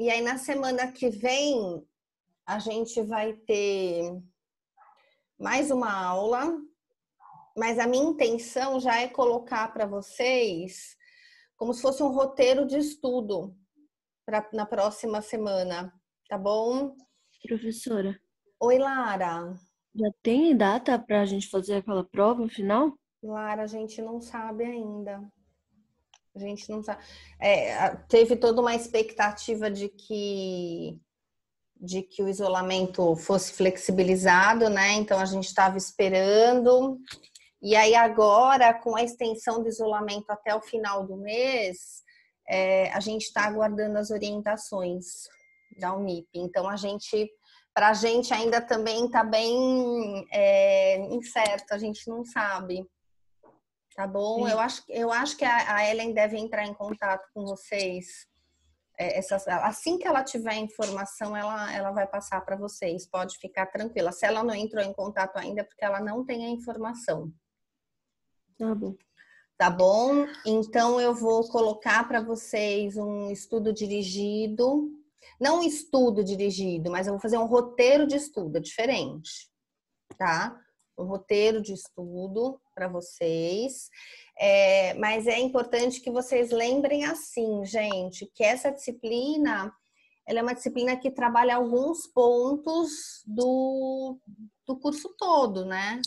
E aí, na semana que vem, a gente vai ter mais uma aula, mas a minha intenção já é colocar para vocês como se fosse um roteiro de estudo na próxima semana, tá bom? Professora, Oi, Lara. já tem data para a gente fazer aquela prova final? Lara, a gente não sabe ainda. A gente não sabe. Teve toda uma expectativa de que o isolamento fosse flexibilizado, né? Então a gente estava esperando. E aí agora, com a extensão do isolamento até o final do mês, a gente está aguardando as orientações da Unip. Então para a gente ainda também está bem incerto, a gente não sabe. Tá bom? Sim. Eu acho que a Ellen deve entrar em contato com vocês. Assim que ela tiver informação, ela vai passar para vocês. Pode ficar tranquila. Se ela não entrou em contato ainda, é porque ela não tem a informação. Tá bom. Tá bom? Então eu vou colocar para vocês um estudo dirigido. Não um estudo dirigido, mas eu vou fazer um roteiro de estudo, é diferente, tá? Um roteiro de estudo para vocês. Mas é importante que vocês lembrem assim, gente, que essa disciplina, ela é uma disciplina que trabalha alguns pontos do curso todo, né?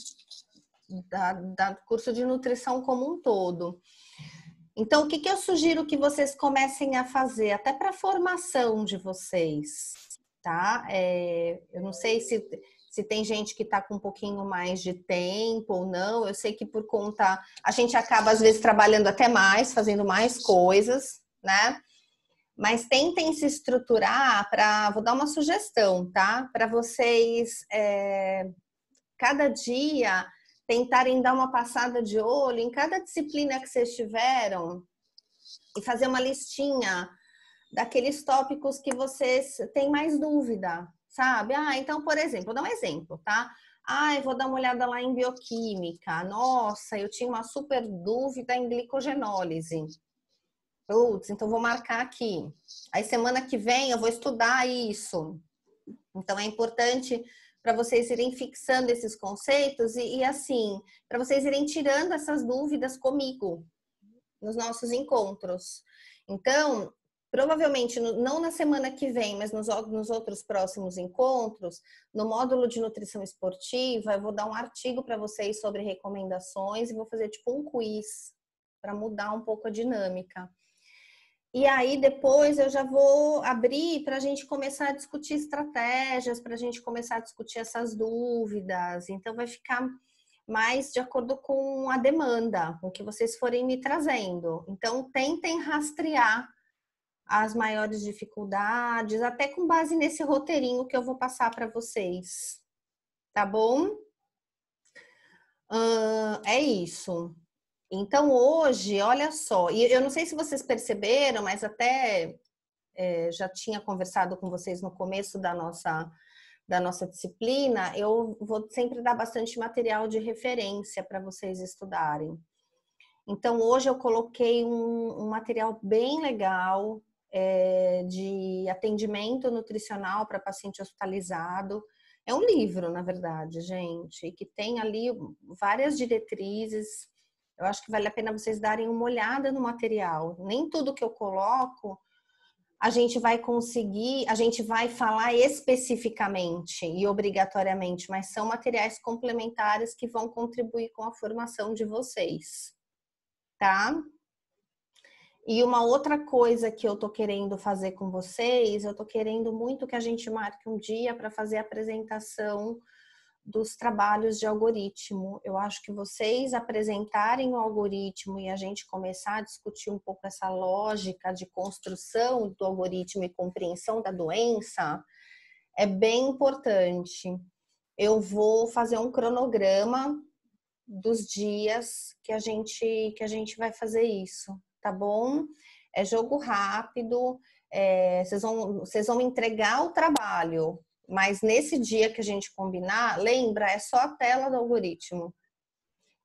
Do curso de nutrição como um todo. Então, o que eu sugiro que vocês comecem a fazer, até para a formação de vocês, tá? Eu não sei se tem gente que está com um pouquinho mais de tempo ou não. Eu sei que por conta... A gente acaba, às vezes, trabalhando até mais, fazendo mais coisas, né? Mas tentem se estruturar para... Vou dar uma sugestão, tá? Para vocês, cada dia, tentarem dar uma passada de olho em cada disciplina que vocês tiveram e fazer uma listinha daqueles tópicos que vocês têm mais dúvida, sabe? Então, por exemplo, vou dar um exemplo, tá? Eu vou dar uma olhada lá em bioquímica. Nossa, eu tinha uma super dúvida em glicogenólise. Putz, então vou marcar aqui. Aí semana que vem eu vou estudar isso. Então é importante para vocês irem fixando esses conceitos e assim, para vocês irem tirando essas dúvidas comigo nos nossos encontros. Então, provavelmente, não na semana que vem, mas nos outros próximos encontros, no módulo de nutrição esportiva, eu vou dar um artigo para vocês sobre recomendações e vou fazer tipo um quiz para mudar um pouco a dinâmica. E aí depois eu já vou abrir para a gente começar a discutir estratégias, para a gente começar a discutir essas dúvidas. Então vai ficar mais de acordo com a demanda, com o que vocês forem me trazendo. Então tentem rastrear as maiores dificuldades, até com base nesse roteirinho que eu vou passar para vocês. Tá bom? É isso. Então, hoje, olha só, e eu não sei se vocês perceberam, mas até já tinha conversado com vocês no começo da nossa disciplina, eu vou sempre dar bastante material de referência para vocês estudarem. Então, hoje eu coloquei um material bem legal de atendimento nutricional para paciente hospitalizado. É um livro, na verdade, gente, que tem ali várias diretrizes. Eu acho que vale a pena vocês darem uma olhada no material. Nem tudo que eu coloco a gente vai conseguir, a gente vai falar especificamente e obrigatoriamente, mas são materiais complementares que vão contribuir com a formação de vocês, tá? E uma outra coisa que eu tô querendo fazer com vocês, eu tô querendo muito que a gente marque um dia para fazer a apresentação dos trabalhos de algoritmo. Eu acho que vocês apresentarem o algoritmo e a gente começar a discutir um pouco essa lógica de construção do algoritmo e compreensão da doença é bem importante. Eu vou fazer um cronograma dos dias que a gente vai fazer isso, tá bom? É jogo rápido, vocês vão entregar o trabalho, mas nesse dia que a gente combinar, lembra, é só a tela do algoritmo.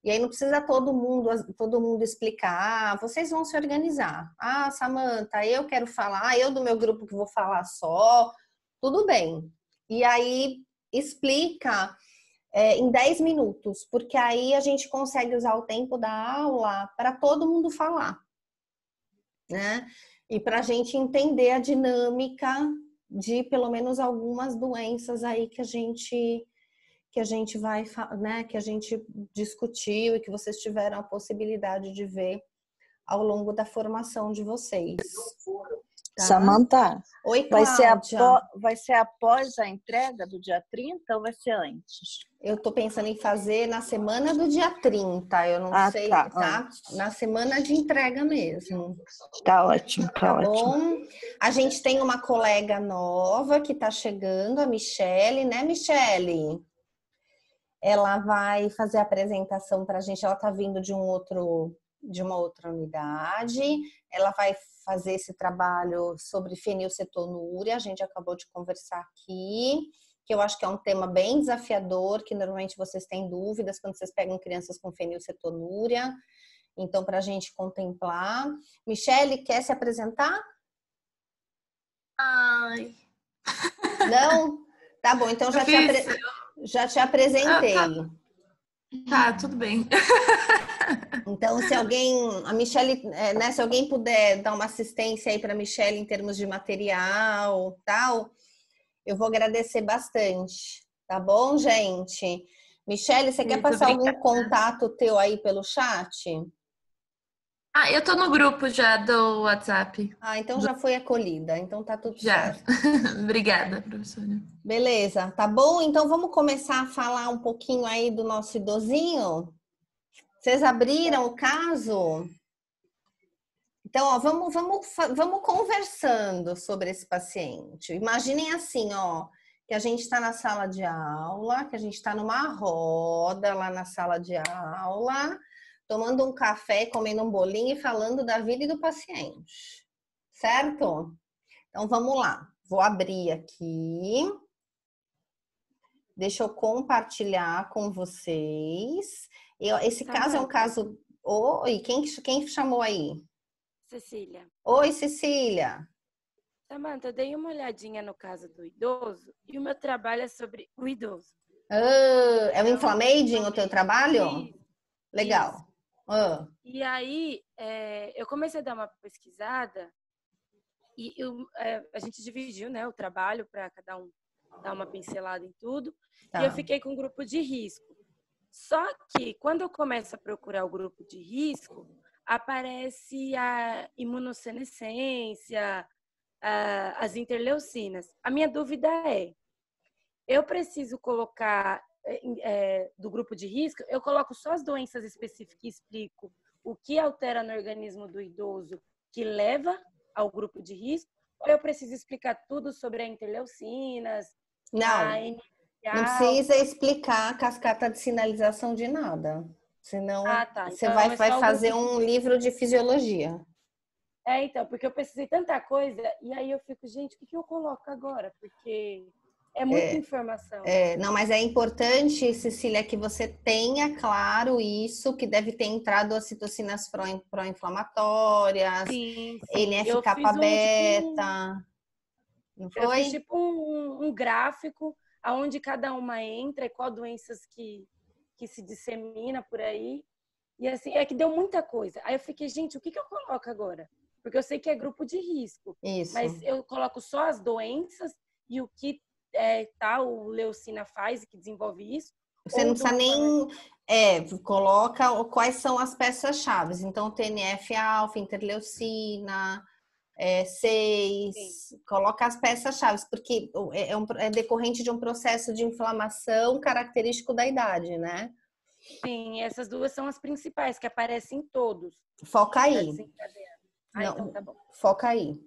E aí não precisa todo mundo explicar, vocês vão se organizar. Ah, Samantha, eu quero falar, eu do meu grupo que vou falar só, tudo bem. E aí explica em 10 minutos, porque aí a gente consegue usar o tempo da aula para todo mundo falar, né? E para a gente entender a dinâmica de pelo menos algumas doenças aí que a gente vai, né, que a gente discutiu e que vocês tiveram a possibilidade de ver ao longo da formação de vocês. Tá? Samantha, Oi, Cláudia. vai ser após a entrega do dia 30 ou vai ser antes? Eu tô pensando em fazer na semana do dia 30, eu não sei, tá? Na semana de entrega mesmo. Tá ótimo, tá bom? A gente tem uma colega nova que tá chegando, a Michele, né, Michele? Ela vai fazer a apresentação para a gente. Ela está vindo de uma outra unidade. Ela vai fazer esse trabalho sobre fenilcetonúria. A gente acabou de conversar aqui, que eu acho que é um tema bem desafiador, que normalmente vocês têm dúvidas quando vocês pegam crianças com fenilcetonúria. Então, para a gente contemplar. Michele, quer se apresentar? Ai. Não? Tá bom, então já te apresentei. Tá, tudo bem. Então, se a Michele, né, se alguém puder dar uma assistência aí para a Michele em termos de material, tal, eu vou agradecer bastante, tá bom, gente? Michele, você quer passar algum contato teu aí pelo chat? Eu tô no grupo já do WhatsApp. Então já foi acolhida, então tá tudo já. certo. Obrigada, professora. Beleza, tá bom? Então vamos começar a falar um pouquinho aí do nosso idosinho? Vocês abriram o caso? Então, ó, vamos conversando sobre esse paciente. Imaginem assim, ó, que a gente está na sala de aula, que a gente está numa roda lá na sala de aula, tomando um café, comendo um bolinho e falando da vida e do paciente. Certo? Então, vamos lá. Vou abrir aqui. Deixa eu compartilhar com vocês. Esse caso é um caso... Oi, quem chamou aí? Cecília. Oi, Cecília. Samantha, eu dei uma olhadinha no caso do idoso e o meu trabalho é sobre o idoso. É o Inflammaging o teu trabalho? Isso. Legal. E aí, eu comecei a dar uma pesquisada e a gente dividiu, né, o trabalho para cada um dar uma pincelada em tudo. Tá. E eu fiquei com um grupo de risco. Só que, quando eu começo a procurar o grupo de risco, aparece a imunossenescência, as interleucinas. A minha dúvida é, eu preciso colocar do grupo de risco, eu coloco só as doenças específicas e explico o que altera no organismo do idoso que leva ao grupo de risco, ou eu preciso explicar tudo sobre as interleucinas? Não precisa explicar a cascata de sinalização de nada. Senão você então, vai fazer um livro de fisiologia. Então, porque eu pesquisei tanta coisa e aí eu fico, gente, o que eu coloco agora? Porque é muita informação. Não, mas é importante, Cecília, que você tenha claro isso, que deve ter entrado as citocinas pró-inflamatórias, NF-kappa-beta. Não foi? Eu fiz tipo um gráfico aonde cada uma entra e qual doenças que se dissemina por aí. E assim, que deu muita coisa. Aí eu fiquei, gente, o que eu coloco agora? Porque eu sei que é grupo de risco. Isso. Mas eu coloco só as doenças e o que tal leucina faz, que desenvolve isso. Você não precisa nem... coloca quais são as peças-chave. Então, TNF-alfa, interleucina... 6, coloca as peças-chave, porque é decorrente de um processo de inflamação característico da idade, né? Sim, essas duas são as principais, que aparecem em todos. Foca aí. Não, então tá bom. Foca aí.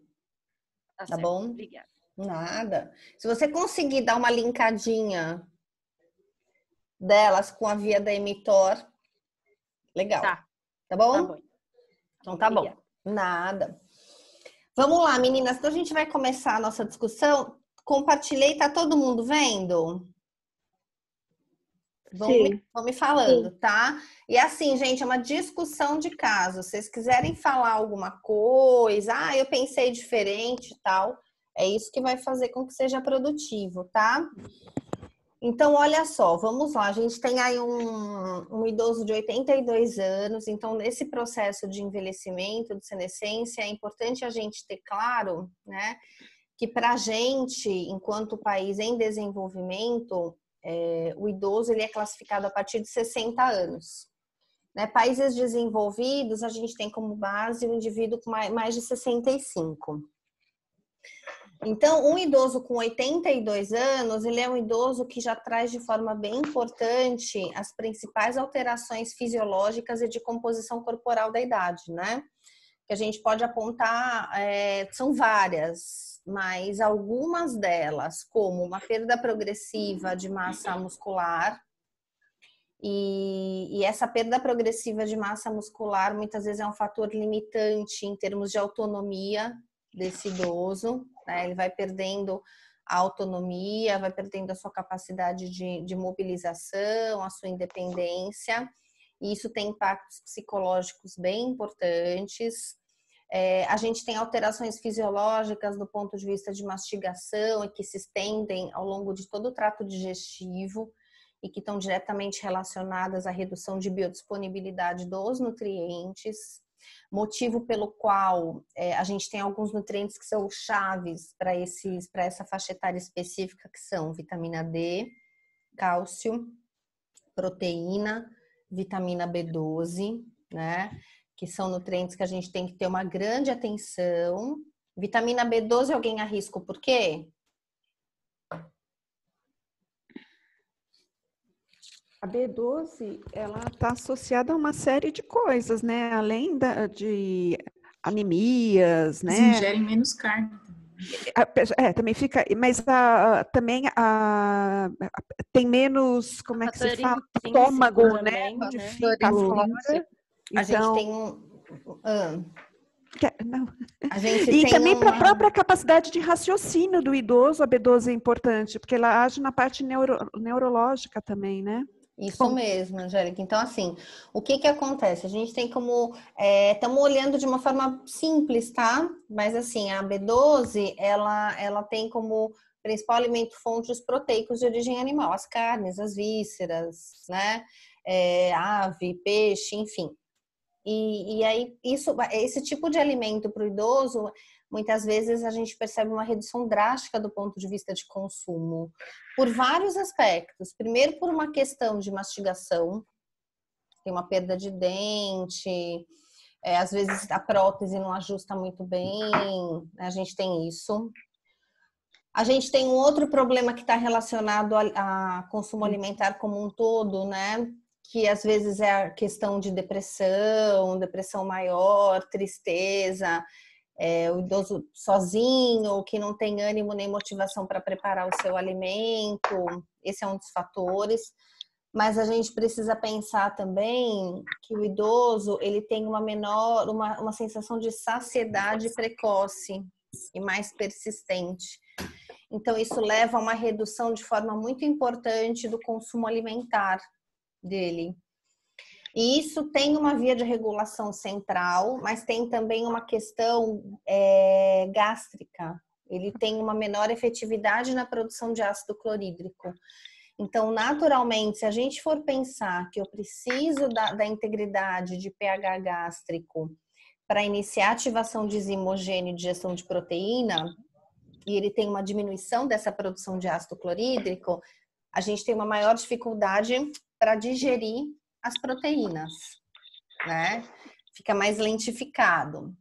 Tá bom? Obrigada. Nada. Se você conseguir dar uma linkadinha delas com a via da mTOR, legal. Tá bom? Tá bom. Então tá bom. Nada. Vamos lá, meninas. Então a gente vai começar a nossa discussão. Compartilhei, tá todo mundo vendo? Vão me falando, tá? E assim, gente, é uma discussão de caso. Se vocês quiserem falar alguma coisa, eu pensei diferente e tal, é isso que vai fazer com que seja produtivo, tá? Então, olha só, vamos lá. A gente tem aí um idoso de 82 anos. Então, nesse processo de envelhecimento, de senescência, é importante a gente ter claro, né, que para a gente, enquanto país em desenvolvimento, o idoso ele é classificado a partir de 60 anos. Né? Países desenvolvidos, a gente tem como base o indivíduo com mais de 65. Então, um idoso com 82 anos, ele é um idoso que já traz de forma bem importante as principais alterações fisiológicas e de composição corporal da idade, né? Que a gente pode apontar, são várias, mas algumas delas, como uma perda progressiva de massa muscular, e essa perda progressiva de massa muscular muitas vezes é um fator limitante em termos de autonomia desse idoso, né? Ele vai perdendo a autonomia, vai perdendo a sua capacidade de mobilização, a sua independência, e isso tem impactos psicológicos bem importantes. A gente tem alterações fisiológicas do ponto de vista de mastigação e que se estendem ao longo de todo o trato digestivo e que estão diretamente relacionadas à redução de biodisponibilidade dos nutrientes, motivo pelo qual a gente tem alguns nutrientes que são chaves para essa faixa etária específica, que são vitamina D, cálcio, proteína, vitamina B12, né? Que são nutrientes que a gente tem que ter uma grande atenção. Vitamina B12, alguém arrisca o porquê? A B12, ela está associada a uma série de coisas, né? Além de anemias, né? Eles ingerem menos carne. Também fica, mas também tem menos, como é que se fala? Estômago, né? Onde fica fora. A gente tem Não. A gente e tem também para a própria capacidade de raciocínio do idoso, a B12 é importante, porque ela age na parte neurológica também, né? Isso mesmo, Angélica. Então, assim, o que acontece? A gente tem como... Estamos olhando de uma forma simples, tá? Mas, assim, a B12, ela tem como principal alimento fonte os proteicos de origem animal, as carnes, as vísceras, né? Ave, peixe, enfim. E aí, esse tipo de alimento para o idoso, muitas vezes a gente percebe uma redução drástica do ponto de vista de consumo, por vários aspectos. Primeiro, por uma questão de mastigação, tem uma perda de dente, às vezes a prótese não ajusta muito bem, né? A gente tem isso. A gente tem um outro problema que está relacionado a consumo alimentar como um todo, né? Que às vezes é a questão de depressão maior, tristeza, o idoso sozinho, que não tem ânimo nem motivação para preparar o seu alimento, esse é um dos fatores. Mas a gente precisa pensar também que o idoso ele tem uma sensação de saciedade precoce e mais persistente. Então isso leva a uma redução de forma muito importante do consumo alimentar dele. E isso tem uma via de regulação central, mas tem também uma questão gástrica. Ele tem uma menor efetividade na produção de ácido clorídrico. Então, naturalmente, se a gente for pensar que eu preciso da integridade de pH gástrico para iniciar a ativação de enzimogênio e digestão de proteína, e ele tem uma diminuição dessa produção de ácido clorídrico, a gente tem uma maior dificuldade para digerir as proteínas, né? Fica mais lentificado.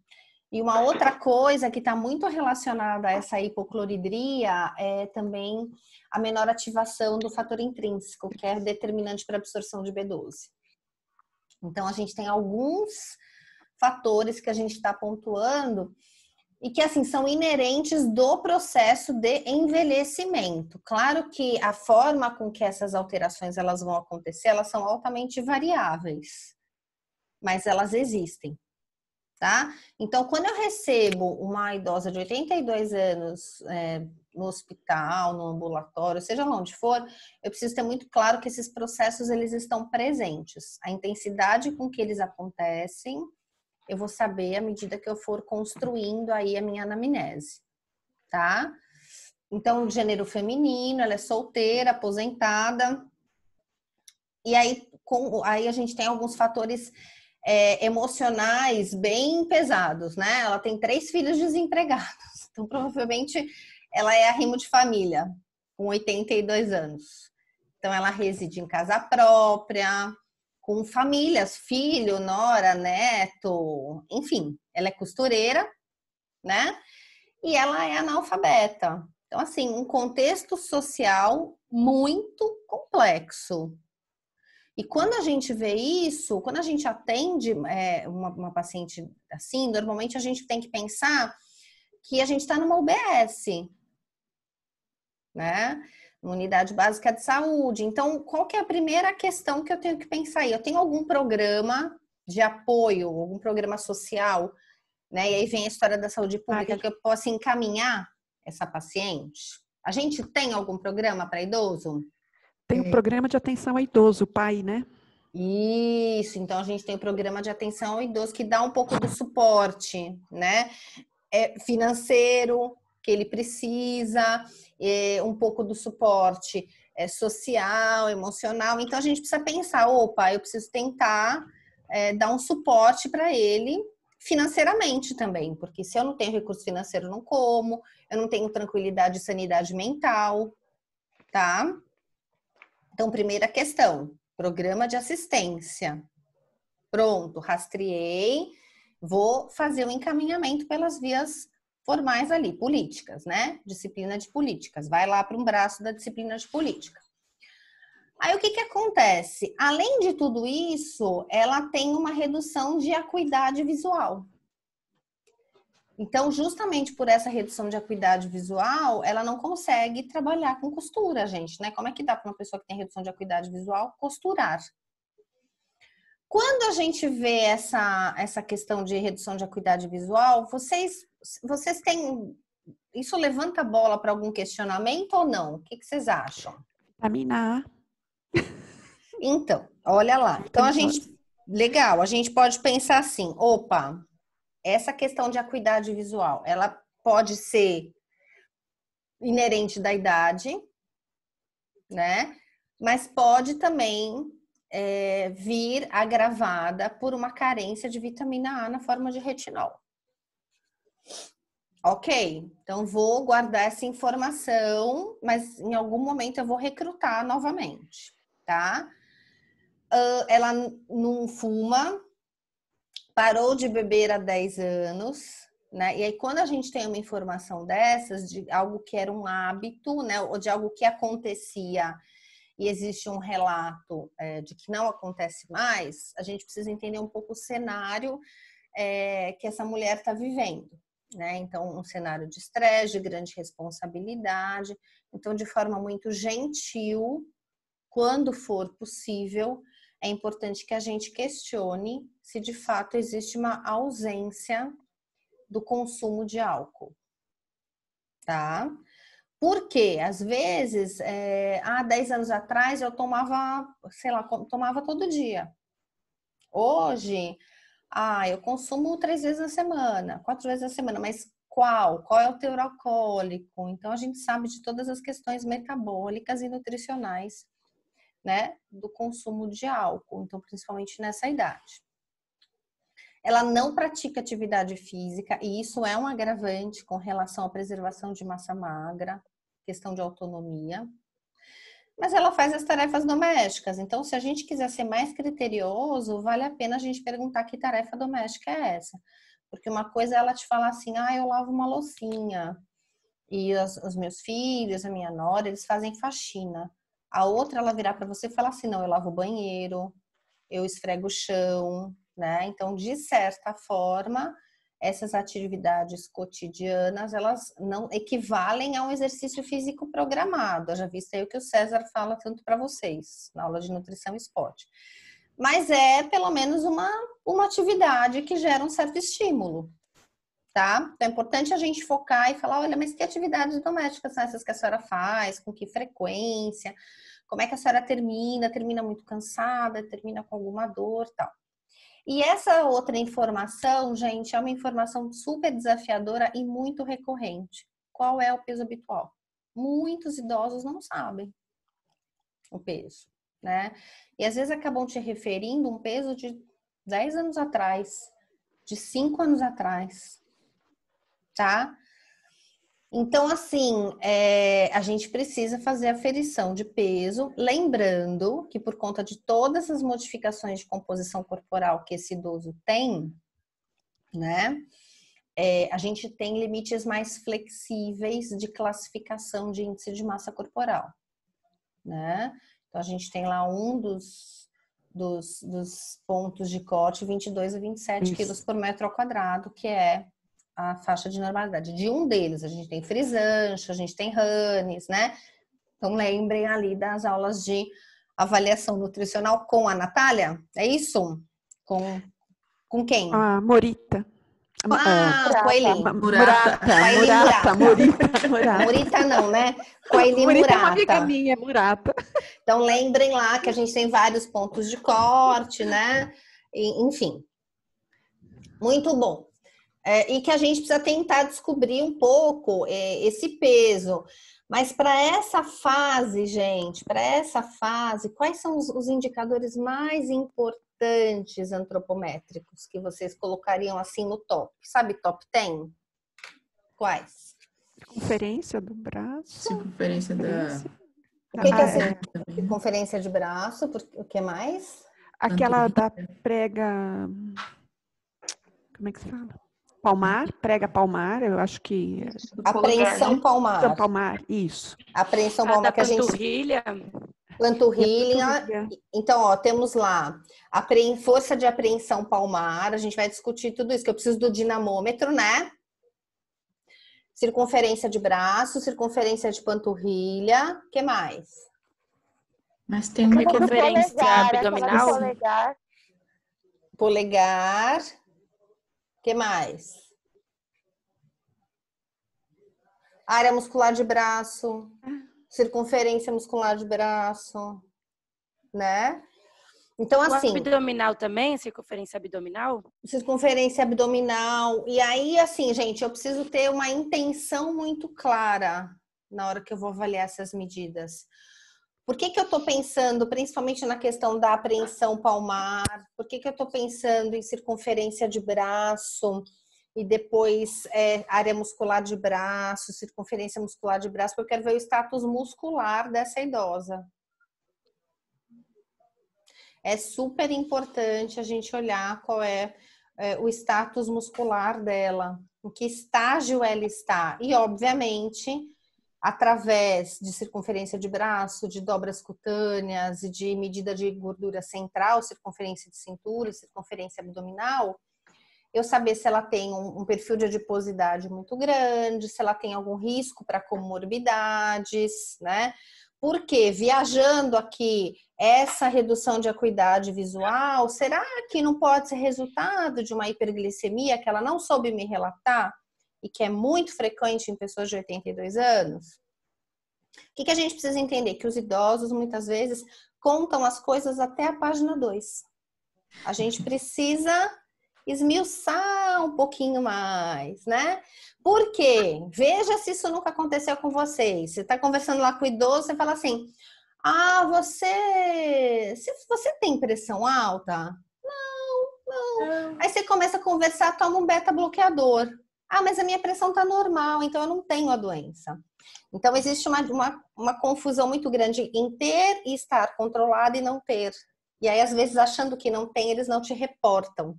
E uma outra coisa que está muito relacionada a essa hipocloridria é também a menor ativação do fator intrínseco, que é determinante para a absorção de B12. Então, a gente tem alguns fatores que a gente está pontuando e que, assim, são inerentes do processo de envelhecimento. Claro que a forma com que essas alterações elas vão acontecer, elas são altamente variáveis, mas elas existem. tá? Então, quando eu recebo uma idosa de 82 anos no hospital, no ambulatório, seja lá onde for, eu preciso ter muito claro que esses processos, eles estão presentes. A intensidade com que eles acontecem, eu vou saber à medida que eu for construindo aí a minha anamnese, tá? Então, gênero feminino, ela é solteira, aposentada. E aí, aí a gente tem alguns fatores emocionais bem pesados, né? Ela tem 3 filhos desempregados. Então, provavelmente, ela é arrimo de família, com 82 anos. Então, ela reside em casa própria, com famílias, filho, nora, neto, enfim. Ela é costureira, né? E ela é analfabeta. Então, assim, um contexto social muito complexo. E quando a gente vê isso, quando a gente atende uma paciente assim, normalmente a gente tem que pensar que a gente está numa UBS, né? Uma unidade básica de saúde. Então, qual que é a primeira questão que eu tenho que pensar aí? Eu tenho algum programa de apoio, algum programa social, né? E aí vem a história da saúde pública que eu possa encaminhar essa paciente? A gente tem algum programa para idoso? Tem o programa de atenção ao idoso, o PAI, né? Isso, então a gente tem o programa de atenção ao idoso que dá um pouco do suporte, né? Financeiro que ele precisa, um pouco do suporte social, emocional. Então a gente precisa pensar, opa, eu preciso tentar dar um suporte para ele financeiramente também, porque se eu não tenho recurso financeiro, eu não como, eu não tenho tranquilidade e sanidade mental, tá? Então, primeira questão, programa de assistência. Pronto, rastreei, vou fazer o encaminhamento pelas vias formais ali, políticas, né? Disciplina de políticas, vai lá para um braço da disciplina de política. Aí o que acontece? Além de tudo isso, ela tem uma redução de acuidade visual. Então, justamente por essa redução de acuidade visual, ela não consegue trabalhar com costura, gente, né? Como é que dá para uma pessoa que tem redução de acuidade visual costurar? Quando a gente vê essa questão de redução de acuidade visual, vocês têm... Isso levanta a bola para algum questionamento ou não? O que vocês acham? Vitamina A. Então, olha lá. Então, legal, a gente pode pensar assim, opa, essa questão de acuidade visual, ela pode ser inerente da idade, né? Mas pode também vir agravada por uma carência de vitamina A na forma de retinol. Ok, então vou guardar essa informação, mas em algum momento eu vou recrutar novamente, tá? Ela não fuma, parou de beber há 10 anos, né? E aí, quando a gente tem uma informação dessas, de algo que era um hábito, né? Ou de algo que acontecia e existe um relato de que não acontece mais, a gente precisa entender um pouco o cenário que essa mulher está vivendo, né? Então, um cenário de estresse, de grande responsabilidade. Então, de forma muito gentil, quando for possível, é importante que a gente questione se de fato existe uma ausência do consumo de álcool, tá? Porque, às vezes, há 10 anos atrás eu tomava, sei lá, tomava todo dia. Hoje, eu consumo 3 vezes na semana, 4 vezes na semana, mas qual? Qual é o teor alcoólico? Então, a gente sabe de todas as questões metabólicas e nutricionais, né, do consumo de álcool, então principalmente nessa idade. Ela não pratica atividade física e isso é um agravante com relação à preservação de massa magra, questão de autonomia. Mas ela faz as tarefas domésticas, então se a gente quiser ser mais criterioso, vale a pena a gente perguntar que tarefa doméstica é essa. Porque uma coisa é ela te falar assim, eu lavo uma loucinha e os meus filhos, a minha nora, eles fazem faxina. A outra, ela virar para você e falar assim, não, eu lavo o banheiro, eu esfrego o chão, né? Então, de certa forma, essas atividades cotidianas, elas não equivalem a um exercício físico programado. Eu já vi isso aí o que o César fala tanto para vocês, na aula de nutrição e esporte. mas é pelo menos uma atividade que gera um certo estímulo, tá? Então é importante a gente focar e falar, olha, mas que atividades domésticas são essas que a senhora faz, com que frequência, como é que a senhora termina muito cansada, termina com alguma dor, tal. E essa outra informação, gente, é uma informação super desafiadora e muito recorrente. Qual é o peso habitual? Muitos idosos não sabem o peso, né? E às vezes acabam te referindo um peso de 10 anos atrás, de 5 anos atrás, tá? Então, assim, a gente precisa fazer a aferição de peso, lembrando que por conta de todas as modificações de composição corporal que esse idoso tem, né? A gente tem limites mais flexíveis de classificação de índice de massa corporal, né? Então, a gente tem lá um dos pontos de corte, 22 a 27 quilos por metro ao quadrado, que é a faixa de normalidade. De um deles, a gente tem frisancho, a gente tem Hannes, né? Então, lembrem ali das aulas de avaliação nutricional com a Natália, é isso? Com quem? A Morita. Com a Eli. Morita não, né? Com a Eli Morita é uma Murata. amiga minha, Murata. Então, lembrem lá que a gente tem vários pontos de corte, né? Enfim, muito bom. E que a gente precisa tentar descobrir um pouco esse peso. Mas para essa fase, gente, quais são os indicadores mais importantes antropométricos que vocês colocariam assim no top? Sabe, top 10? Quais? Circunferência do braço. Circunferência da... O que é assim? Circunferência de braço, o que mais? Aquela da prega... Como é que se fala? Palmar, prega palmar, eu acho que... Apreensão palmar. Palmar, isso. Apreensão palmar que a gente... Panturrilha. Então, ó, temos lá força de apreensão palmar, a gente vai discutir tudo isso, que eu preciso do dinamômetro, né? Circunferência de braço, circunferência de panturrilha, o que mais? Mas tem uma circunferência abdominal. Polegar. O que mais? Área muscular de braço, circunferência muscular de braço, né? Então, assim... O abdominal também, circunferência abdominal? Circunferência abdominal. E aí, assim, gente, eu preciso ter uma intenção muito clara na hora que eu vou avaliar essas medidas. Por que eu estou pensando, principalmente na questão da apreensão palmar? Por que eu estou pensando em circunferência de braço e depois área muscular de braço, circunferência muscular de braço? Porque eu quero ver o status muscular dessa idosa. É super importante a gente olhar qual é o status muscular dela, em que estágio ela está. E, obviamente, através de circunferência de braço, de dobras cutâneas e de medida de gordura central, circunferência de cintura, circunferência abdominal, eu saber se ela tem um perfil de adiposidade muito grande, se ela tem algum risco para comorbidades, né? Porque viajando aqui, essa redução de acuidade visual, será que não pode ser resultado de uma hiperglicemia que ela não soube me relatar e que é muito frequente em pessoas de 82 anos? O que a gente precisa entender? Que os idosos, muitas vezes, contam as coisas até a página 2. A gente precisa esmiuçar um pouquinho mais, né? Por quê? Veja se isso nunca aconteceu com vocês. Você está conversando lá com o idoso, você fala assim, você tem pressão alta? Não. Aí você começa a conversar, toma um beta-bloqueador. Mas a minha pressão está normal, então eu não tenho a doença. Então existe uma confusão muito grande em ter e estar controlado e não ter. E aí, às vezes, achando que não tem, eles não te reportam.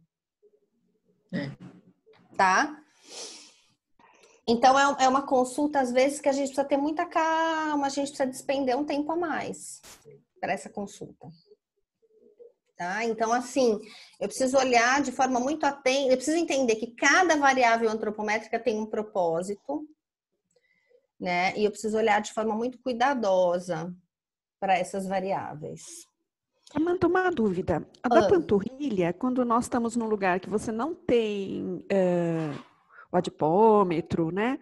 Tá? Então é uma consulta às vezes que a gente precisa ter muita calma, a gente precisa despender um tempo a mais para essa consulta, tá? Então assim, eu preciso olhar de forma muito atenta, eu preciso entender que cada variável antropométrica tem um propósito, né? E eu preciso olhar de forma muito cuidadosa para essas variáveis. Samanta, uma dúvida. A da panturrilha, quando nós estamos num lugar que você não tem o adipômetro, né?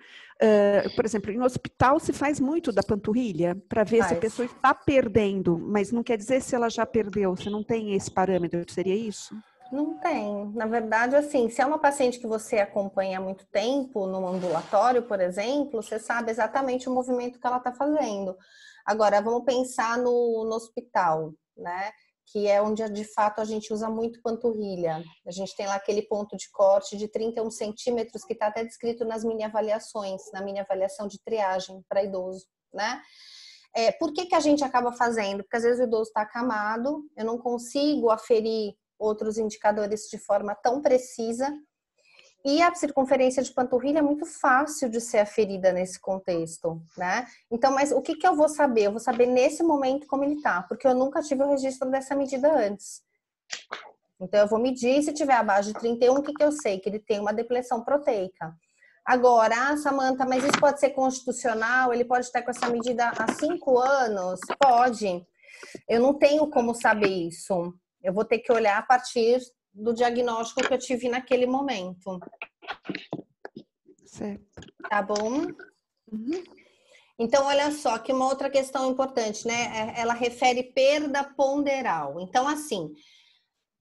Por exemplo, em hospital se faz muito da panturrilha para ver se a pessoa está perdendo, mas não quer dizer se ela já perdeu. Você não tem esse parâmetro, seria isso? Não tem. Na verdade, assim, se é uma paciente que você acompanha há muito tempo no ambulatório, por exemplo, você sabe exatamente o movimento que ela está fazendo. Agora, vamos pensar no hospital, né? Que é onde, de fato, a gente usa muito panturrilha. A gente tem lá aquele ponto de corte de 31 centímetros que está até descrito nas mini avaliações, na mini avaliação de triagem para idoso, né? Por que a gente acaba fazendo? Porque às vezes o idoso está acamado, eu não consigo aferir outros indicadores de forma tão precisa. E a circunferência de panturrilha é muito fácil de ser aferida nesse contexto, né? Então, mas o que eu vou saber? Eu vou saber nesse momento como ele tá, porque eu nunca tive o registro dessa medida antes. Então, eu vou medir, se tiver abaixo de 31, o que eu sei? Que ele tem uma depressão proteica. Agora, Samanta, mas isso pode ser constitucional? Ele pode estar com essa medida há 5 anos? Pode. Eu não tenho como saber isso. Eu vou ter que olhar a partir do diagnóstico que eu tive naquele momento. Certo. Tá bom? Então, olha só, que uma outra questão importante, né? Ela refere perda ponderal. Então, assim,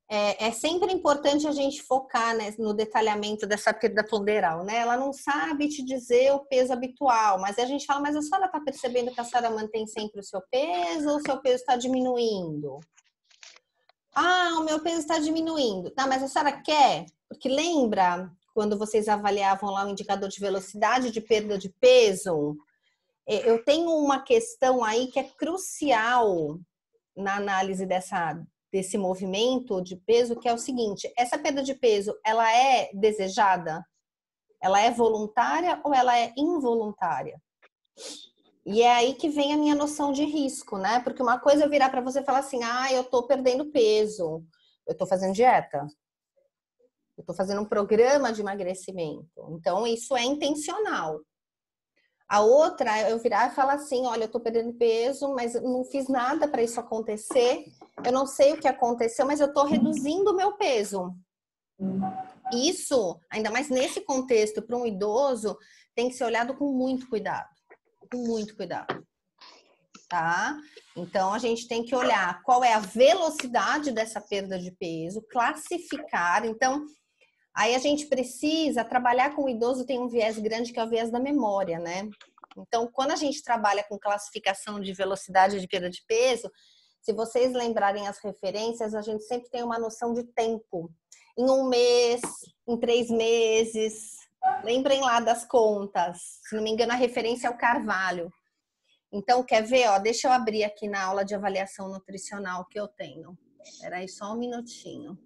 é sempre importante a gente focar, né, no detalhamento dessa perda ponderal, né? Ela não sabe te dizer o peso habitual, mas a gente fala, mas a senhora está percebendo que a senhora mantém sempre o seu peso ou o seu peso está diminuindo? Ah, o meu peso está diminuindo. Tá, mas a senhora quer? Porque lembra quando vocês avaliavam lá o indicador de velocidade de perda de peso? Eu tenho uma questão aí que é crucial na análise desse movimento de peso, que é o seguinte: essa perda de peso, ela é desejada? Ela é voluntária ou ela é involuntária? E é aí que vem a minha noção de risco, né? Porque uma coisa é eu virar para você e falar assim, eu tô perdendo peso, eu tô fazendo dieta, eu tô fazendo um programa de emagrecimento. Então, isso é intencional. A outra é eu virar e falar assim, olha, eu tô perdendo peso, mas eu não fiz nada para isso acontecer, eu não sei o que aconteceu, mas eu tô reduzindo o meu peso. Isso, ainda mais nesse contexto, para um idoso, tem que ser olhado com muito cuidado. Com muito cuidado, tá? Então, a gente tem que olhar qual é a velocidade dessa perda de peso, classificar. Então, aí a gente precisa trabalhar com o idoso, tem um viés grande que é o viés da memória, né? Então, quando a gente trabalha com classificação de velocidade de perda de peso, se vocês lembrarem as referências, a gente sempre tem uma noção de tempo. Em 1 mês, em 3 meses... Lembrem lá das contas. Se não me engano, a referência é o Carvalho. Então, quer ver? Ó, deixa eu abrir aqui na aula de avaliação nutricional que eu tenho. Espera aí só um minutinho.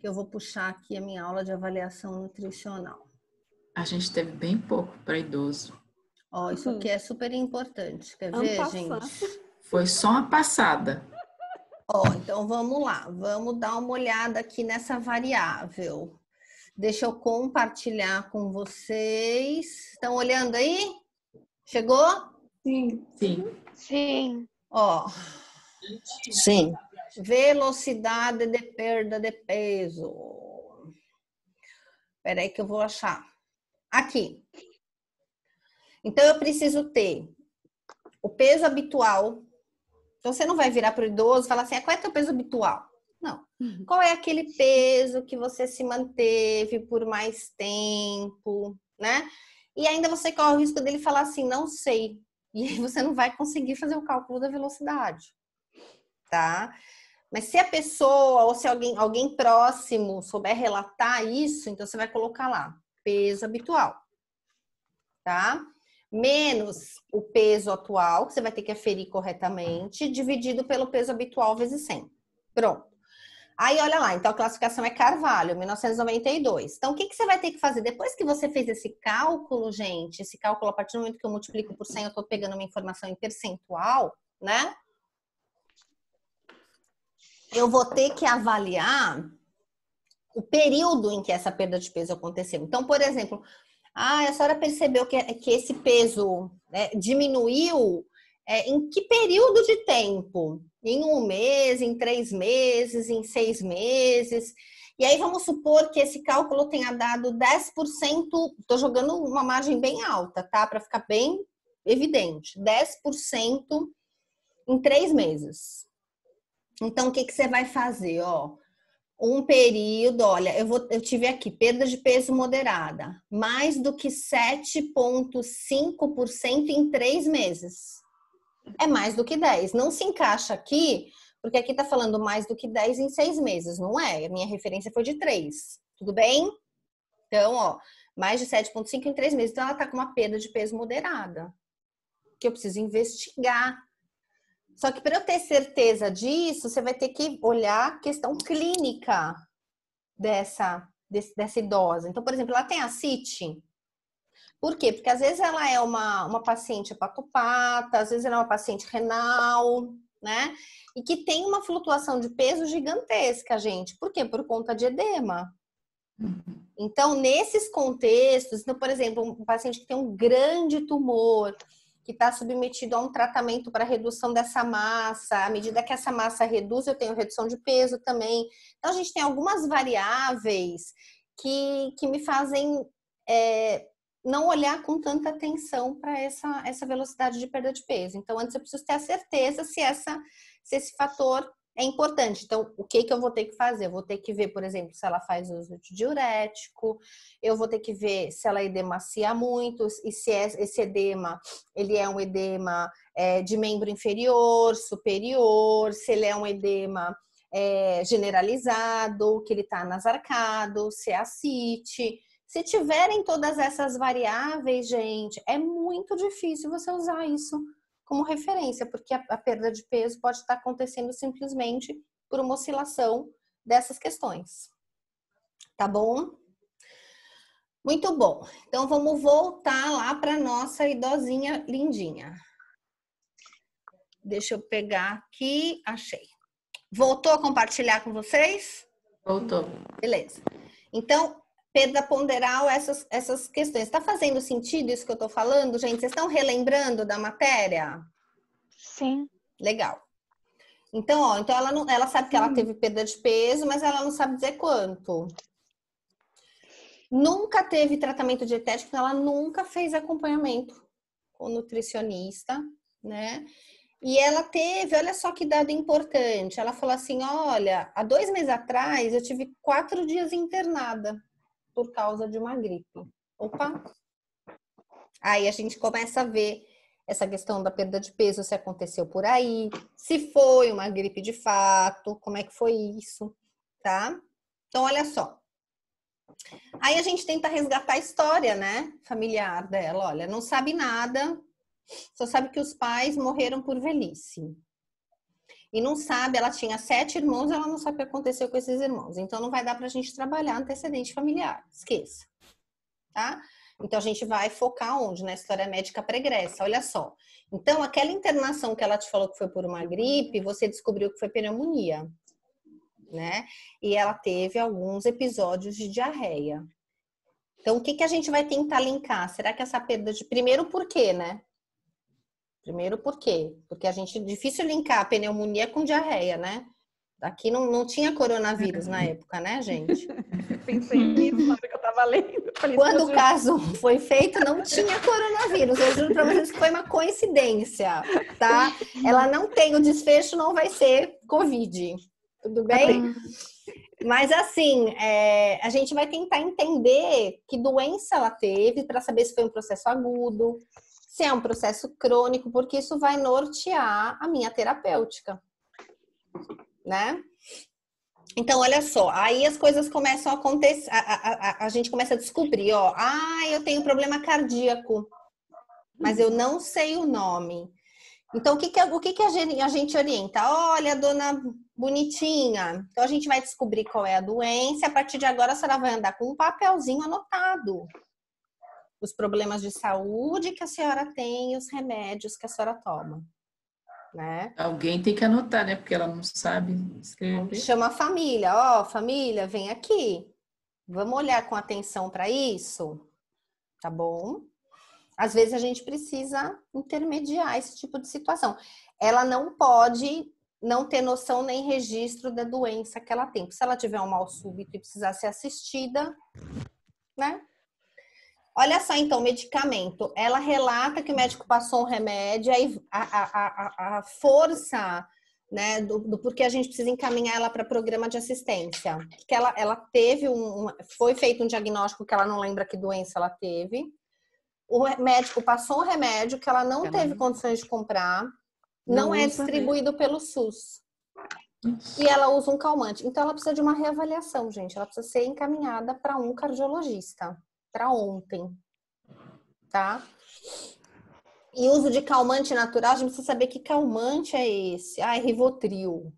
Que eu vou puxar aqui a minha aula de avaliação nutricional. A gente teve bem pouco para idoso. Ó, isso aqui é super importante. Quer ver, gente? Foi só uma passada. Ó, então vamos lá. Vamos dar uma olhada aqui nessa variável. Deixa eu compartilhar com vocês. Estão olhando aí? Chegou? Sim. Sim. Sim. Ó. Sim. Velocidade de perda de peso. Espera aí que eu vou achar. Aqui. Então, eu preciso ter o peso habitual. Então, você não vai virar para o idoso e falar assim, qual é o teu peso habitual? Não. Qual é aquele peso que você se manteve por mais tempo, né? E ainda você corre o risco dele falar assim, não sei. E aí você não vai conseguir fazer o cálculo da velocidade, tá? Mas se a pessoa ou se alguém próximo souber relatar isso, então você vai colocar lá, peso habitual, tá? Menos o peso atual, que você vai ter que aferir corretamente, dividido pelo peso habitual vezes 100. Pronto. Aí, olha lá, então a classificação é Carvalho, 1992. Então, o que você vai ter que fazer? Depois que você fez esse cálculo, gente, esse cálculo, a partir do momento que eu multiplico por 100, eu estou pegando uma informação em percentual, né? Eu vou ter que avaliar o período em que essa perda de peso aconteceu. Então, por exemplo, a senhora percebeu que esse peso, né, diminuiu em que período de tempo? Em 1 mês, em 3 meses, em 6 meses. E aí vamos supor que esse cálculo tenha dado 10%, estou jogando uma margem bem alta, tá? Para ficar bem evidente. 10% em 3 meses. Então, o que você vai fazer? Ó, um período, olha, eu tive aqui perda de peso moderada, mais do que 7,5% em 3 meses. É mais do que 10. Não se encaixa aqui, porque aqui tá falando mais do que 10 em 6 meses, não é? A minha referência foi de 3. Tudo bem? Então, ó, mais de 7,5 em 3 meses. Então, ela tá com uma perda de peso moderada, que eu preciso investigar. Só que para eu ter certeza disso, você vai ter que olhar a questão clínica dessa idosa. Então, por exemplo, ela tem ascite. Por quê? Porque às vezes ela é uma paciente hepatopata, às vezes ela é uma paciente renal, né? E que tem uma flutuação de peso gigantesca, gente. Por quê? Por conta de edema. Então, nesses contextos, então, por exemplo, um paciente que tem um grande tumor, que está submetido a um tratamento para redução dessa massa, à medida que essa massa reduz, eu tenho redução de peso também. Então, a gente tem algumas variáveis que me fazem não olhar com tanta atenção para essa velocidade de perda de peso. Então, antes eu preciso ter a certeza se esse fator é importante. Então, o que eu vou ter que fazer? Eu vou ter que ver, por exemplo, se ela faz uso de diurético, eu vou ter que ver se ela edemacia muito, e se esse edema, ele é um edema de membro inferior, superior, se ele é um edema generalizado, que ele está nasarcado, se é ascite. Se tiverem todas essas variáveis, gente, é muito difícil você usar isso como referência, porque a perda de peso pode estar acontecendo simplesmente por uma oscilação dessas questões. Tá bom? Muito bom. Então, vamos voltar lá para nossa idosinha lindinha. Deixa eu pegar aqui. Achei. Voltou a compartilhar com vocês? Voltou. Beleza. Então, perda ponderal, essas questões. Está fazendo sentido isso que eu estou falando, gente? Vocês estão relembrando da matéria? Sim. Legal. Então, ó, então ela sabe que ela teve perda de peso, mas ela não sabe dizer quanto. Nunca teve tratamento dietético, ela nunca fez acompanhamento com nutricionista, né? E ela teve, olha só que dado importante. Ela falou assim, olha, há 2 meses atrás eu tive 4 dias internada por causa de uma gripe. Opa! Aí a gente começa a ver essa questão da perda de peso, se aconteceu por aí, se foi uma gripe de fato, como é que foi isso, tá? Então, olha só. Aí a gente tenta resgatar a história, né, familiar dela. Olha, não sabe nada, só sabe que os pais morreram por velhice. E não sabe, ela tinha 7 irmãos, ela não sabe o que aconteceu com esses irmãos. Então, não vai dar pra gente trabalhar antecedente familiar. Esqueça. Tá? Então, a gente vai focar onde? Na história médica pregressa. Olha só. Então, aquela internação que ela te falou que foi por uma gripe, você descobriu que foi pneumonia, né? E ela teve alguns episódios de diarreia. Então, o que a gente vai tentar linkar? Será que essa perda de... Primeiro, por quê, né? Primeiro, por quê? Porque a gente... Difícil linkar a pneumonia com diarreia, né? Aqui não tinha coronavírus na época, né, gente? Pensei nisso na hora que eu tava lendo. Falei, Quando o caso foi feito, não tinha coronavírus. Eu juro pra vocês que foi uma coincidência, tá? Ela não tem o desfecho, não vai ser Covid. Tudo bem? Mas assim, a gente vai tentar entender que doença ela teve para saber se foi um processo agudo, se é um processo crônico, porque isso vai nortear a minha terapêutica, né? Então, olha só, aí as coisas começam a acontecer, a gente começa a descobrir, ó, eu tenho problema cardíaco, mas eu não sei o nome. Então, o que a gente orienta? Olha, dona bonitinha, então a gente vai descobrir qual é a doença, e a partir de agora a senhora vai andar com um papelzinho anotado. Os problemas de saúde que a senhora tem e os remédios que a senhora toma, né? Alguém tem que anotar, né? Porque ela não sabe escrever. Chama a família, família, vem aqui. Vamos olhar com atenção para isso, tá bom? Às vezes a gente precisa intermediar esse tipo de situação. Ela não pode não ter noção nem registro da doença que ela tem. Se ela tiver um mal súbito e precisar ser assistida, né? Olha só, então, medicamento. Ela relata que o médico passou um remédio, aí a força, né, do porquê a gente precisa encaminhar ela para programa de assistência. Que ela teve foi feito um diagnóstico que ela não lembra que doença ela teve. O médico passou um remédio que ela não teve condições de comprar, não é distribuído pelo SUS. E ela usa um calmante. Então, ela precisa de uma reavaliação, gente. Ela precisa ser encaminhada para um cardiologista. Para ontem, tá? E uso de calmante natural, a gente precisa saber que calmante é esse. Ai, Rivotril.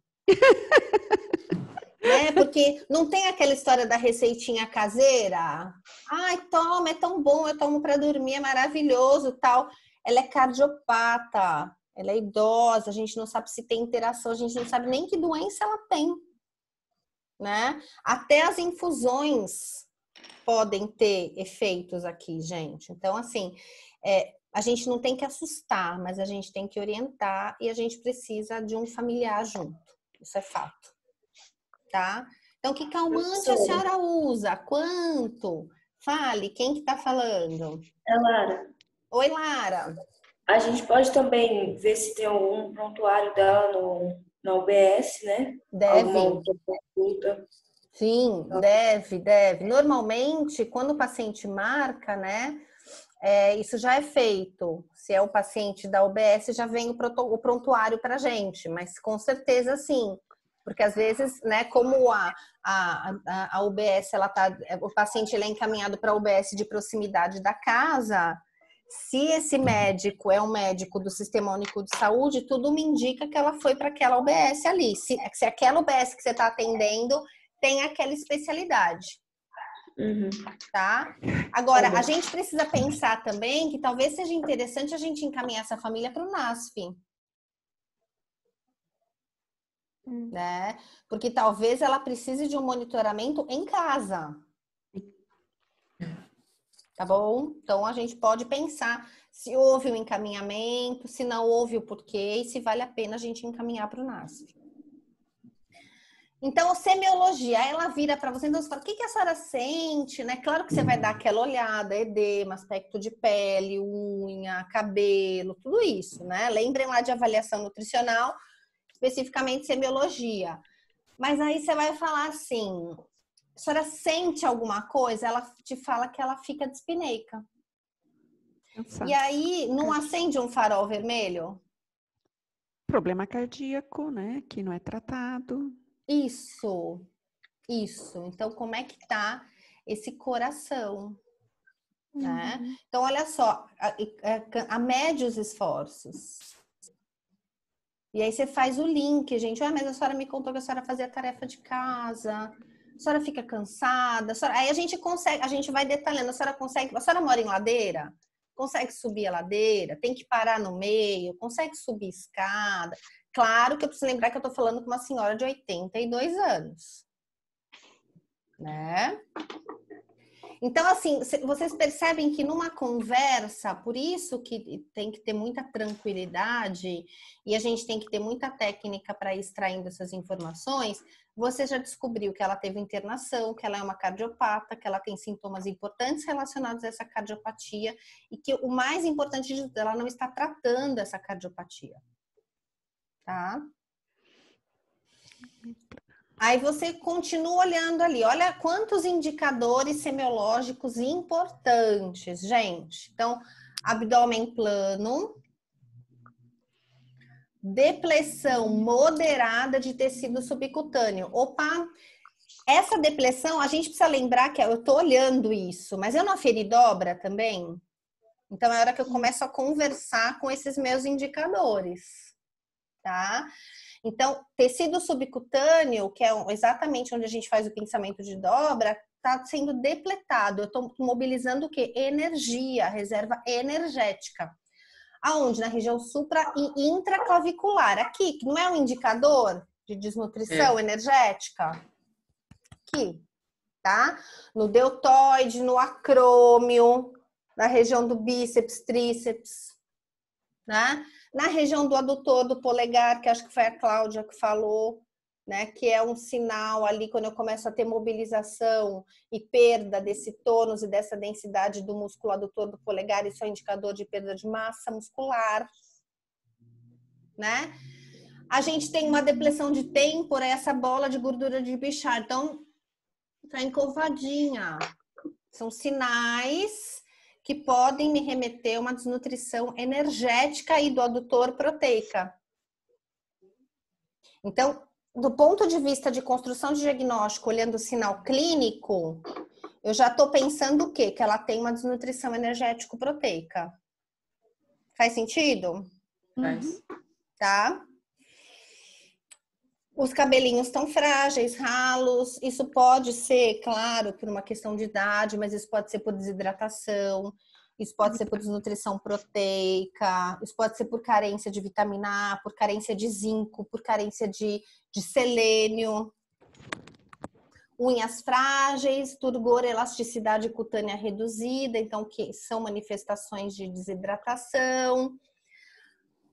Né? Porque não tem aquela história da receitinha caseira? Ai, toma, é tão bom, eu tomo para dormir, é maravilhoso, tal. Ela é cardiopata, ela é idosa, a gente não sabe se tem interação, a gente não sabe nem que doença ela tem, né? Até as infusões podem ter efeitos aqui, gente. Então, assim, a gente não tem que assustar, mas a gente tem que orientar e a gente precisa de um familiar junto. Isso é fato. Tá? Então, que calmante a senhora usa? Quanto? Fale, quem que tá falando? É Lara. Oi, Lara. A gente pode também ver se tem algum prontuário dela na UBS, né? Deve. Alguma outra consulta. Sim, deve. Normalmente, quando o paciente marca, né, isso já é feito. Se é o paciente da UBS, já vem o prontuário para a gente, mas com certeza sim. Porque às vezes, né, como a UBS, o paciente ele é encaminhado para a UBS de proximidade da casa, se esse médico é um médico do Sistema Único de Saúde, tudo me indica que ela foi para aquela UBS ali. Se aquela UBS que você está atendendo tem aquela especialidade. Uhum. Tá? Agora, a gente precisa pensar também que talvez seja interessante a gente encaminhar essa família para o NASF. Né? Porque talvez ela precise de um monitoramento em casa. Tá bom? Então, a gente pode pensar se houve um encaminhamento, se não houve o porquê e se vale a pena a gente encaminhar para o NASF. Então, semiologia, ela vira para você, então você fala, o que a senhora sente, né? Claro que você vai dar aquela olhada, edema, aspecto de pele, unha, cabelo, tudo isso, né? Lembrem lá de avaliação nutricional, especificamente semiologia. Mas aí você vai falar assim, a senhora sente alguma coisa? Ela te fala que ela fica dispneica. E aí, não acende um farol vermelho? Problema cardíaco, né? Que não é tratado. Isso. Então, como é que tá esse coração? Né? Então, olha só, a mede os esforços. E aí você faz o link, gente. Mas a senhora me contou que a senhora fazia tarefa de casa, a senhora fica cansada, aí a gente consegue, a gente vai detalhando, a senhora mora em ladeira? Consegue subir a ladeira? Tem que parar no meio? Consegue subir escada? Claro que eu preciso lembrar que eu tô falando com uma senhora de 82 anos. Né? Então, assim, vocês percebem que numa conversa, por isso que tem que ter muita tranquilidade e a gente tem que ter muita técnica para ir extraindo essas informações, você já descobriu que ela teve internação, que ela é uma cardiopata, que ela tem sintomas importantes relacionados a essa cardiopatia e que o mais importante de tudo, ela não está tratando essa cardiopatia. Tá? Aí você continua olhando ali, olha quantos indicadores semiológicos importantes, gente. Então, abdômen plano, depressão moderada de tecido subcutâneo. Opa, essa depressão, a gente precisa lembrar que eu tô olhando isso, mas eu não aferi dobra também? Então, é hora que eu começo a conversar com esses meus indicadores, tá? Então, tecido subcutâneo, que é exatamente onde a gente faz o pensamento de dobra, está sendo depletado. Eu estou mobilizando o quê? Energia, reserva energética. Aonde? Na região supra e intraclavicular. Aqui, que não é um indicador de desnutrição energética? Aqui, tá? No deltoide, no acrômio, na região do bíceps, tríceps, né? Na região do adutor do polegar, que acho que foi a Cláudia que falou, né? Que é um sinal ali quando eu começo a ter mobilização e perda desse tônus e dessa densidade do músculo adutor do polegar, isso é um indicador de perda de massa muscular, né? A gente tem uma depressão de têmpora, essa bola de gordura de Bichard, então tá encovadinha. São sinais que podem me remeter a uma desnutrição energética e do adutor proteica. Então, do ponto de vista de construção de diagnóstico, olhando o sinal clínico, eu já estou pensando o quê? Que ela tem uma desnutrição energético-proteica. Faz sentido? Faz. Tá? Os cabelinhos estão frágeis, ralos. Isso pode ser, claro, por uma questão de idade, mas isso pode ser por desidratação, isso pode ser por desnutrição proteica, isso pode ser por carência de vitamina A, por carência de zinco, por carência de selênio. Unhas frágeis, turgor, elasticidade cutânea reduzida, então que são manifestações de desidratação.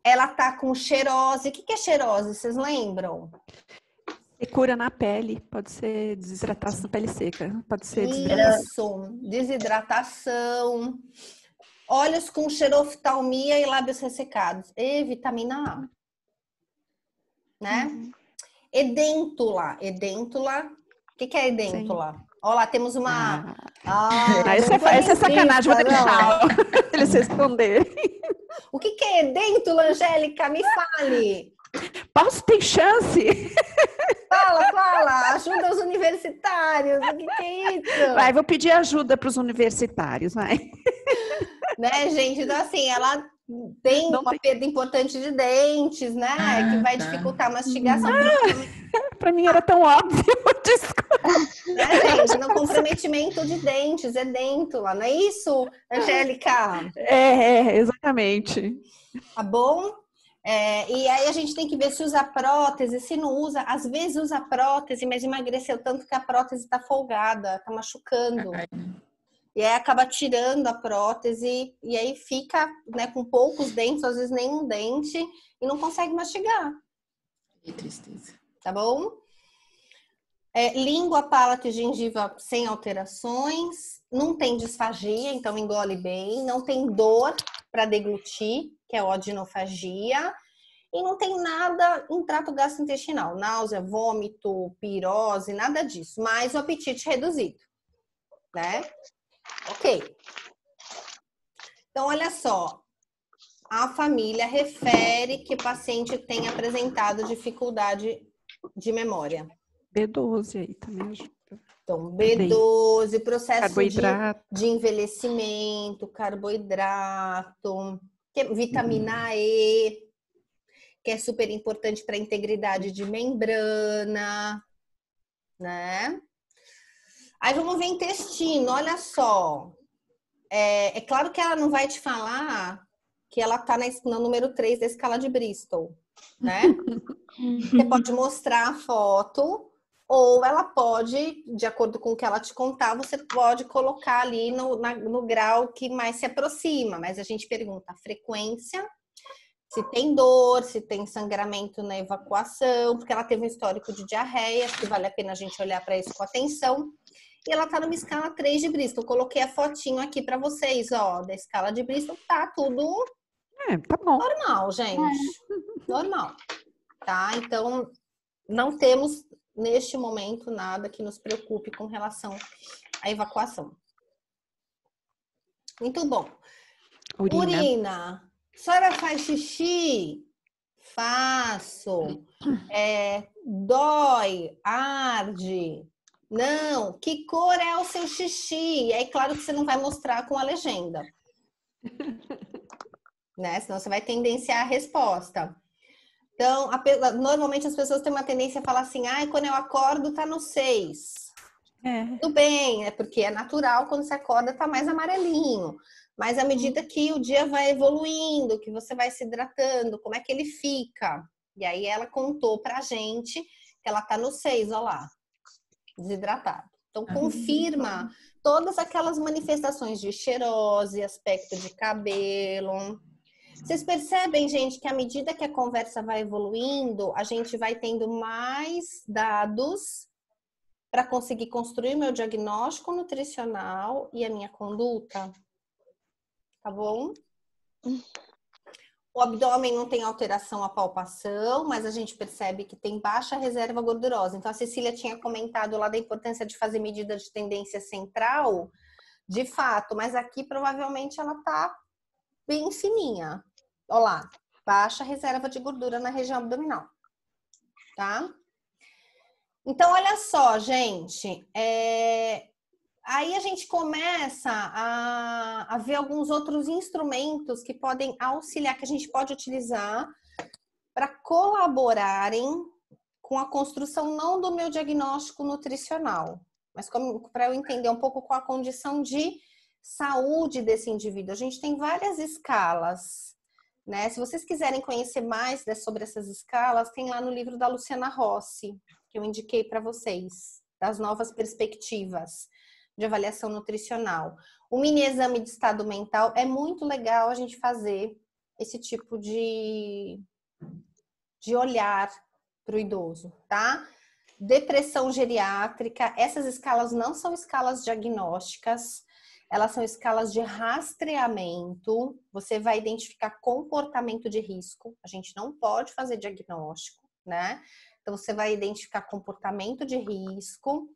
Ela tá com xerose. O que é xerose? Vocês lembram? Secura na pele, pode ser desidratação, pele seca, pode ser desidratação. Isso, desidratação. Olhos com xeroftalmia e lábios ressecados. E vitamina A. Né? Edêntula. Edêntula. O que é edêntula? Olha lá, temos uma... Essa é sacanagem, vou deixar eles responderem. O que é edêntula, Angélica? Me fale. Posso ter chance? Fala. Ajuda os universitários. O que é isso? Vai, vou pedir ajuda para os universitários, vai. Né, gente? Então, assim, ela tem uma perda importante de dentes, né? Que vai dificultar a mastigação. Para mim era tão óbvio. Desculpa. Né, gente? No comprometimento de dentes, edêntula. Não é isso, Angélica? Exatamente. Tá bom? E aí a gente tem que ver se usa prótese, se não usa. Às vezes usa prótese, mas emagreceu tanto que a prótese tá folgada, tá machucando. E aí acaba tirando a prótese e aí fica, né, com poucos dentes, às vezes nenhum dente, e não consegue mastigar. Que tristeza. Tá bom? Língua, palato e gengiva sem alterações. Não tem disfagia, então engole bem. Não tem dor para deglutir, que é odinofagia. E não tem nada em trato gastrointestinal. Náusea, vômito, pirose, nada disso. Mas o apetite reduzido, né? Ok. Então, olha só. A família refere que o paciente tem apresentado dificuldade de memória. B12 aí também ajuda. Então, B12, processo de envelhecimento, carboidrato, vitamina E, que é super importante para a integridade de membrana, né? Aí vamos ver intestino, olha só. É claro que ela não vai te falar que ela tá no número 3 da escala de Bristol, né? Você pode mostrar a foto, ou ela pode, de acordo com o que ela te contar, você pode colocar ali no grau que mais se aproxima. Mas a gente pergunta a frequência, se tem dor, se tem sangramento na evacuação, porque ela teve um histórico de diarreia, que vale a pena a gente olhar para isso com atenção. E ela tá numa escala 3 de Bristol. Eu coloquei a fotinho aqui para vocês, ó, da escala de Bristol. Tá tudo tá bom. Normal, gente. Normal. Tá? Então, não temos, neste momento, nada que nos preocupe com relação à evacuação. Muito bom. Urina. A senhora faz xixi? Faço. Dói? Arde? Não. Que cor é o seu xixi? E aí, claro que você não vai mostrar com a legenda. Né? Senão você vai tendenciar a resposta. Então, normalmente as pessoas têm uma tendência a falar assim, quando eu acordo tá no 6. Tudo bem, porque é natural, quando você acorda tá mais amarelinho. Mas à medida que o dia vai evoluindo, que você vai se hidratando, como é que ele fica? E aí ela contou pra gente que ela tá no 6, ó lá, desidratado. Então, confirma todas aquelas manifestações de xerose, aspecto de cabelo. Vocês percebem, gente, que à medida que a conversa vai evoluindo, a gente vai tendo mais dados para conseguir construir o meu diagnóstico nutricional e a minha conduta? Tá bom? O abdômen não tem alteração à palpação, mas a gente percebe que tem baixa reserva gordurosa. Então, a Cecília tinha comentado lá da importância de fazer medida de tendência central, de fato, mas aqui provavelmente ela tá bem fininha. Olha lá, baixa reserva de gordura na região abdominal, tá? Então, olha só, gente, aí a gente começa a ver alguns outros instrumentos que podem auxiliar, que a gente pode utilizar para colaborarem com a construção não do meu diagnóstico nutricional, mas para eu entender um pouco qual a condição de saúde desse indivíduo. A gente tem várias escalas, né? Se vocês quiserem conhecer mais sobre essas escalas, tem lá no livro da Luciana Rossi, que eu indiquei para vocês, das novas perspectivas de avaliação nutricional. O mini exame de estado mental é muito legal a gente fazer esse tipo de olhar para o idoso, tá? Depressão geriátrica, essas escalas não são escalas diagnósticas, elas são escalas de rastreamento. Você vai identificar comportamento de risco, a gente não pode fazer diagnóstico, né? Então, você vai identificar comportamento de risco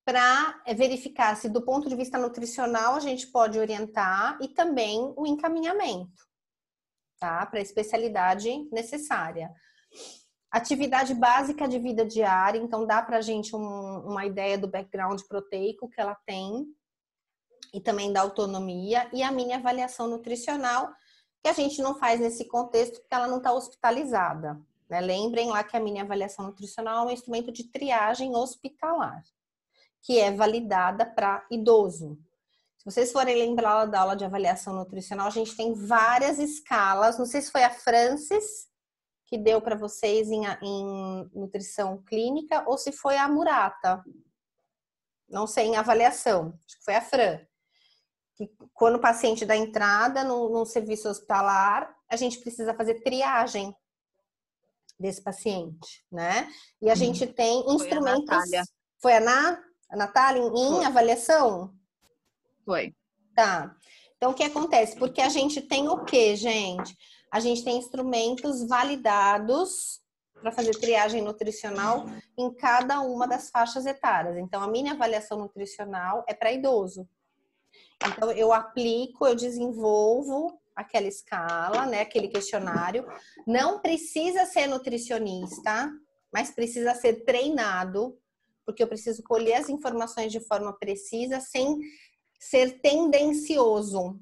para verificar se do ponto de vista nutricional a gente pode orientar e também o encaminhamento, tá? Para a especialidade necessária. Atividade básica de vida diária, então dá para a gente uma ideia do background proteico que ela tem e também da autonomia, e a minha avaliação nutricional, que a gente não faz nesse contexto porque ela não está hospitalizada, né? Lembrem lá que a minha avaliação nutricional é um instrumento de triagem hospitalar, que é validada para idoso. Se vocês forem lembrar da aula de avaliação nutricional, a gente tem várias escalas. Não sei se foi a Francis que deu para vocês em nutrição clínica ou se foi a Murata. Não sei, em avaliação. Acho que foi a Fran. Que quando o paciente dá entrada no serviço hospitalar, a gente precisa fazer triagem desse paciente, né? E a gente tem instrumentos... Foi a Natália em avaliação? Foi. Tá. Então, o que acontece? Porque a gente tem o quê, gente? A gente tem instrumentos validados para fazer triagem nutricional em cada uma das faixas etárias. Então, a minha avaliação nutricional é para idoso. Então, eu aplico, eu desenvolvo aquela escala, né? Aquele questionário. Não precisa ser nutricionista, mas precisa ser treinado, porque eu preciso colher as informações de forma precisa, sem ser tendencioso,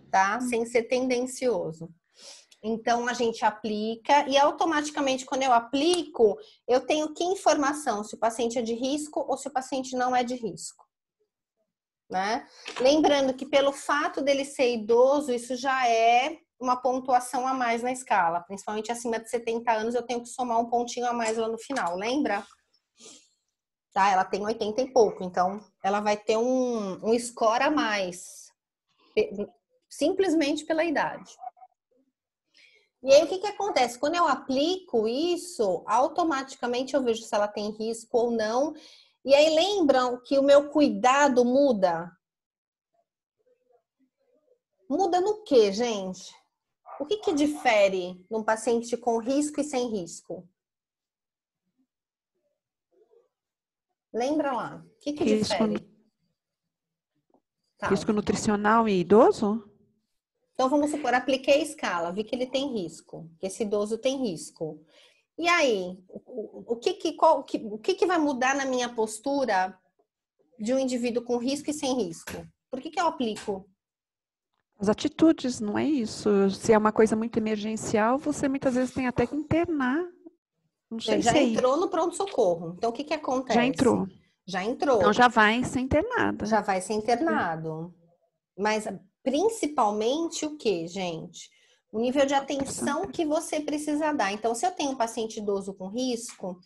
tá? Sem ser tendencioso. Então, a gente aplica e automaticamente, quando eu aplico, eu tenho que informação se o paciente é de risco ou se o paciente não é de risco, né? Lembrando que pelo fato dele ser idoso, isso já é uma pontuação a mais na escala. Principalmente acima de 70 anos, eu tenho que somar um pontinho a mais lá no final, lembra? Tá? Ela tem 80 e pouco, então ela vai ter um score a mais, simplesmente pela idade. E aí, o que acontece? Quando eu aplico isso, automaticamente eu vejo se ela tem risco ou não. E aí, lembram que o meu cuidado muda? Muda no quê, gente? O que difere num paciente com risco e sem risco? Lembra lá. O que difere? Tá. Risco nutricional e idoso? Então, vamos supor, apliquei a escala, vi que ele tem risco, que esse idoso tem risco. E aí, o que vai mudar na minha postura de um indivíduo com risco e sem risco? Por que eu aplico? As atitudes, não é isso? Se é uma coisa muito emergencial, você muitas vezes tem até que internar. Não sei já se entrou no pronto-socorro. Então, o que acontece? Já entrou. Já entrou. Então, já vai ser internada. Já vai ser internado. Mas, principalmente, o que, gente? O nível de atenção que você precisa dar. Então, se eu tenho um paciente idoso com risco,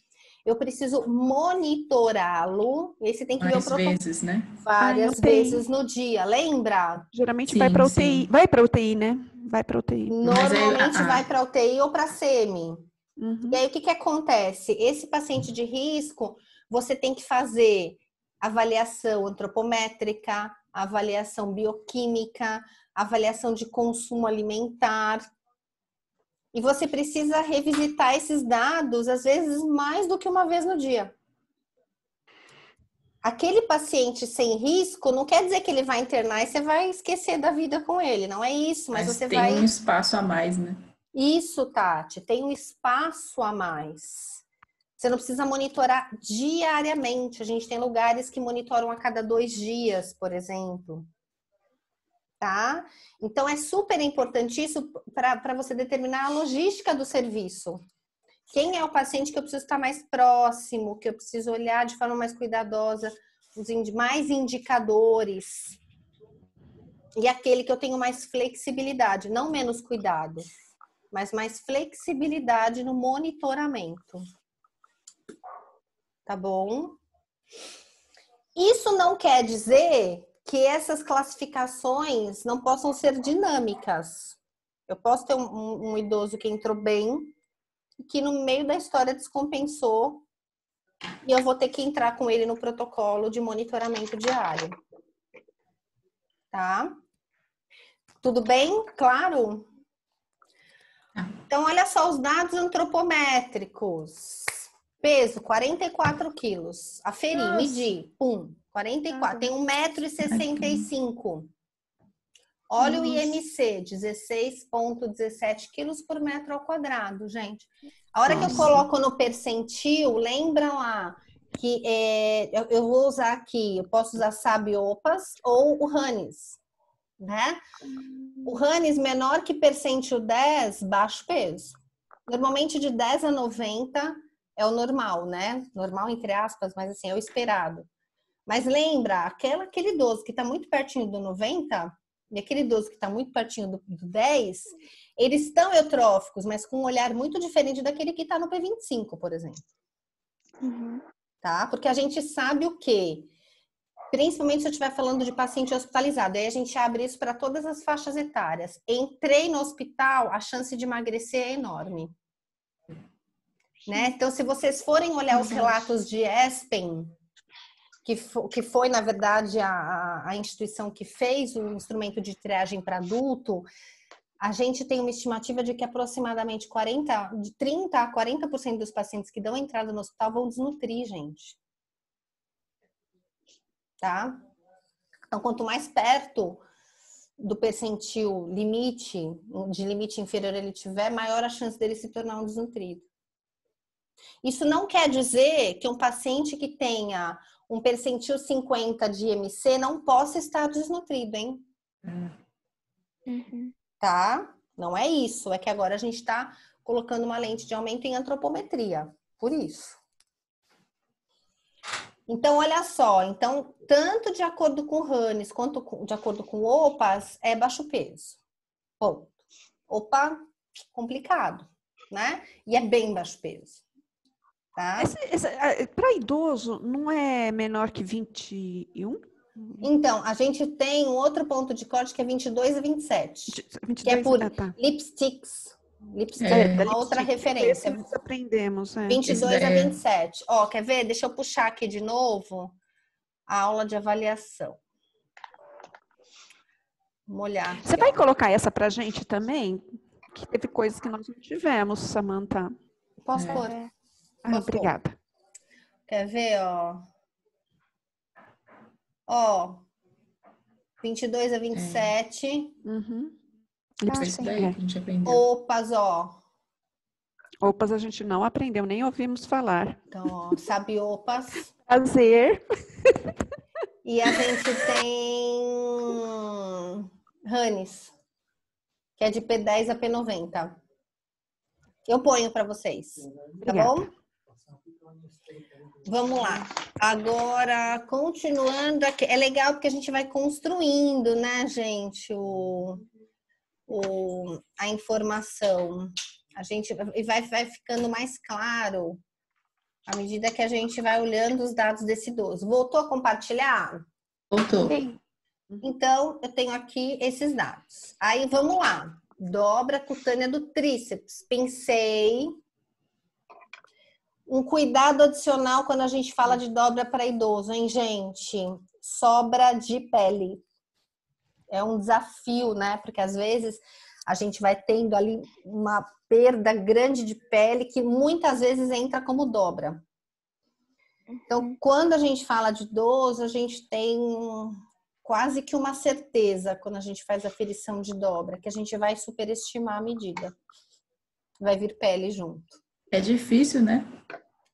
eu preciso monitorá-lo. E aí você tem que ver o Mais protocolo vezes, né? várias UTI. vezes no dia, lembra? Geralmente Sim, vai para sim. UTI. Vai para UTI, né? Vai para UTI. Mas aí, Normalmente vai para UTI ou para SEMI. Uhum. E aí, o que acontece? Esse paciente de risco, você tem que fazer avaliação antropométrica, avaliação bioquímica, avaliação de consumo alimentar. E você precisa revisitar esses dados, às vezes, mais do que uma vez no dia. Aquele paciente sem risco não quer dizer que ele vai internar e você vai esquecer da vida com ele. Não é isso, mas você tem vai... um espaço a mais, né? Isso, Tati, tem um espaço a mais. Você não precisa monitorar diariamente. A gente tem lugares que monitoram a cada 2 dias, por exemplo. Tá? Então, é super importante isso para você determinar a logística do serviço. Quem é o paciente que eu preciso estar mais próximo, que eu preciso olhar de forma mais cuidadosa, os mais indicadores. E aquele que eu tenho mais flexibilidade, não menos cuidado, mas mais flexibilidade no monitoramento. Tá bom? Isso não quer dizer que essas classificações não possam ser dinâmicas. Eu posso ter um idoso que entrou bem, que no meio da história descompensou, e eu vou ter que entrar com ele no protocolo de monitoramento diário. Tá? Tudo bem? Claro? Então, olha só os dados antropométricos. Peso, 44 quilos. Aferir, medir. 44. Tem 1,65 m. Olha o IMC, 16,17 quilos por metro ao quadrado, gente. A hora que eu coloco no percentil, lembra lá que eu vou usar aqui, eu posso usar Sabiopas ou o Hannes, né? O Hannes menor que percentil 10, baixo peso. Normalmente de 10 a 90 é o normal, né? Normal entre aspas, mas assim, é o esperado. Mas lembra, aquele idoso que está muito pertinho do 90 e aquele idoso que está muito pertinho do 10, eles estão eutróficos, mas com um olhar muito diferente daquele que está no P25, por exemplo. Uhum. Tá? Porque a gente sabe o quê? Principalmente se eu estiver falando de paciente hospitalizado. Aí a gente abre isso para todas as faixas etárias. Entrei no hospital, a chance de emagrecer é enorme. Né? Então, se vocês forem olhar os relatos de Aspen, que foi, na verdade, a instituição que fez o instrumento de triagem para adulto, a gente tem uma estimativa de que aproximadamente de 30% a 40% dos pacientes que dão entrada no hospital vão desnutrir, gente. Tá? Então, quanto mais perto do percentil de limite inferior ele tiver, maior a chance dele se tornar um desnutrido. Isso não quer dizer que um paciente que tenha um percentil 50 de IMC não possa estar desnutrido, hein? Uhum. Tá? Não é isso. É que agora a gente está colocando uma lente de aumento em antropometria. Por isso. Então, olha só. Então, tanto de acordo com o Hannes quanto de acordo com o OPAS, é baixo peso. Ponto. Opa, complicado, né? E é bem baixo peso. Tá? Para idoso, não é menor que 21? Então, a gente tem um outro ponto de corte que é 22 a 27. 22, que é por tá. lipsticks. Lipstick É, é uma outra referência. Nós aprendemos. 22 a 27. Ó, quer ver? Deixa eu puxar aqui de novo a aula de avaliação. Vamos olhar aqui, Você vai colocar essa pra gente também? Que teve coisas que nós não tivemos, Samantha. Posso pôr? Obrigada. Quer ver, ó? Ó, 22 a 27. Uhum. Foi isso daí que a gente aprendeu. Opas, ó. Opas a gente não aprendeu, nem ouvimos falar. Então, ó, sabe opas. Prazer. E a gente tem Hannes, que é de P10 a P90. Eu ponho para vocês, tá bom? Vamos lá. Agora, continuando aqui. É legal porque a gente vai construindo, né, gente, a informação. A gente vai ficando mais claro À medida que a gente vai olhando os dados desse idoso. Voltou a compartilhar? Voltou. Sim. Então, eu tenho aqui esses dados. Aí, vamos lá. Dobra cutânea do tríceps. Pensei. Um cuidado adicional quando a gente fala de dobra para idoso, hein, gente? Sobra de pele. É um desafio, né? Porque às vezes a gente vai tendo ali uma perda grande de pele que muitas vezes entra como dobra. Então, quando a gente fala de idoso, a gente tem quase que uma certeza quando a gente faz a aferição de dobra, que a gente vai superestimar a medida. Vai vir pele junto. É difícil, né?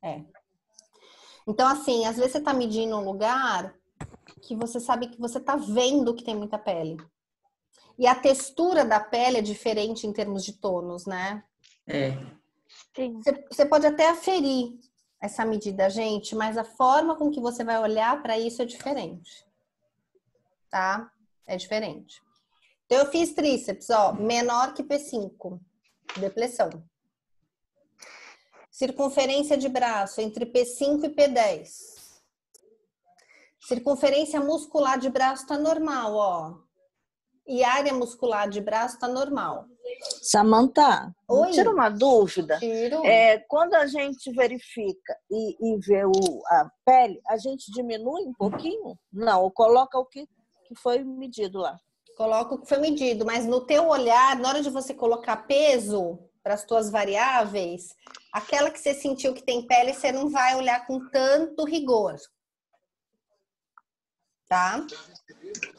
É. Então, assim, às vezes você tá medindo um lugar que você sabe que você tá vendo que tem muita pele. E a textura da pele é diferente em termos de tônus, né? É. Sim. Você pode até aferir essa medida, gente, mas a forma com que você vai olhar para isso é diferente. Tá? É diferente. Então, eu fiz tríceps, ó, menor que P5. Depressão. Circunferência de braço entre P5 e P10. Circunferência muscular de braço tá normal, ó. E área muscular de braço tá normal. Samantha, Oi. tira uma dúvida. Tiro. Quando a gente verifica e vê a pele, a gente diminui um pouquinho? Não, ou coloca o que foi medido lá. Coloca o que foi medido, mas no teu olhar, na hora de você colocar peso para as tuas variáveis, aquela que você sentiu que tem pele, você não vai olhar com tanto rigor. Tá?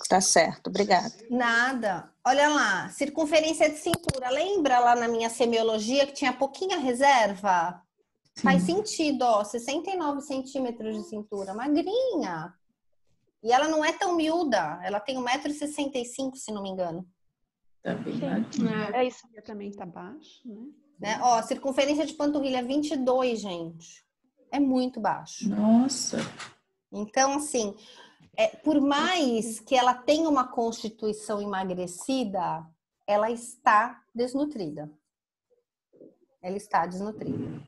Tá certo, obrigada. Nada. Olha lá, circunferência de cintura. Lembra lá na minha semiologia que tinha pouquinha reserva? Sim. Faz sentido, ó, 69 centímetros de cintura, magrinha. E ela não é tão miúda, ela tem 1,65 m, se não me engano. Tá bem. É isso. Também tá baixo, né? Né? Ó, circunferência de panturrilha 22, gente. É muito baixo. Nossa. Então, assim, por mais que ela tenha uma constituição emagrecida, ela está desnutrida. Ela está desnutrida.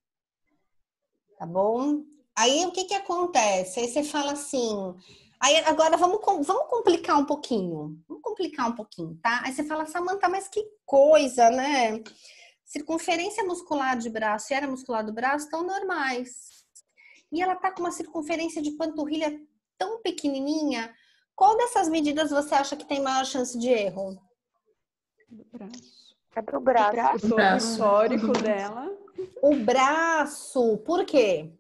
Tá bom? Aí, o que acontece? Aí você fala assim... Aí, agora, vamos complicar um pouquinho. Vamos complicar um pouquinho, tá? Aí você fala, Samantha, mas que coisa, né? Circunferência muscular de braço e área muscular do braço estão normais. E ela tá com uma circunferência de panturrilha tão pequenininha. Qual dessas medidas você acha que tem maior chance de erro? Do braço. É pro braço. O todo histórico dela. O braço. Por quê?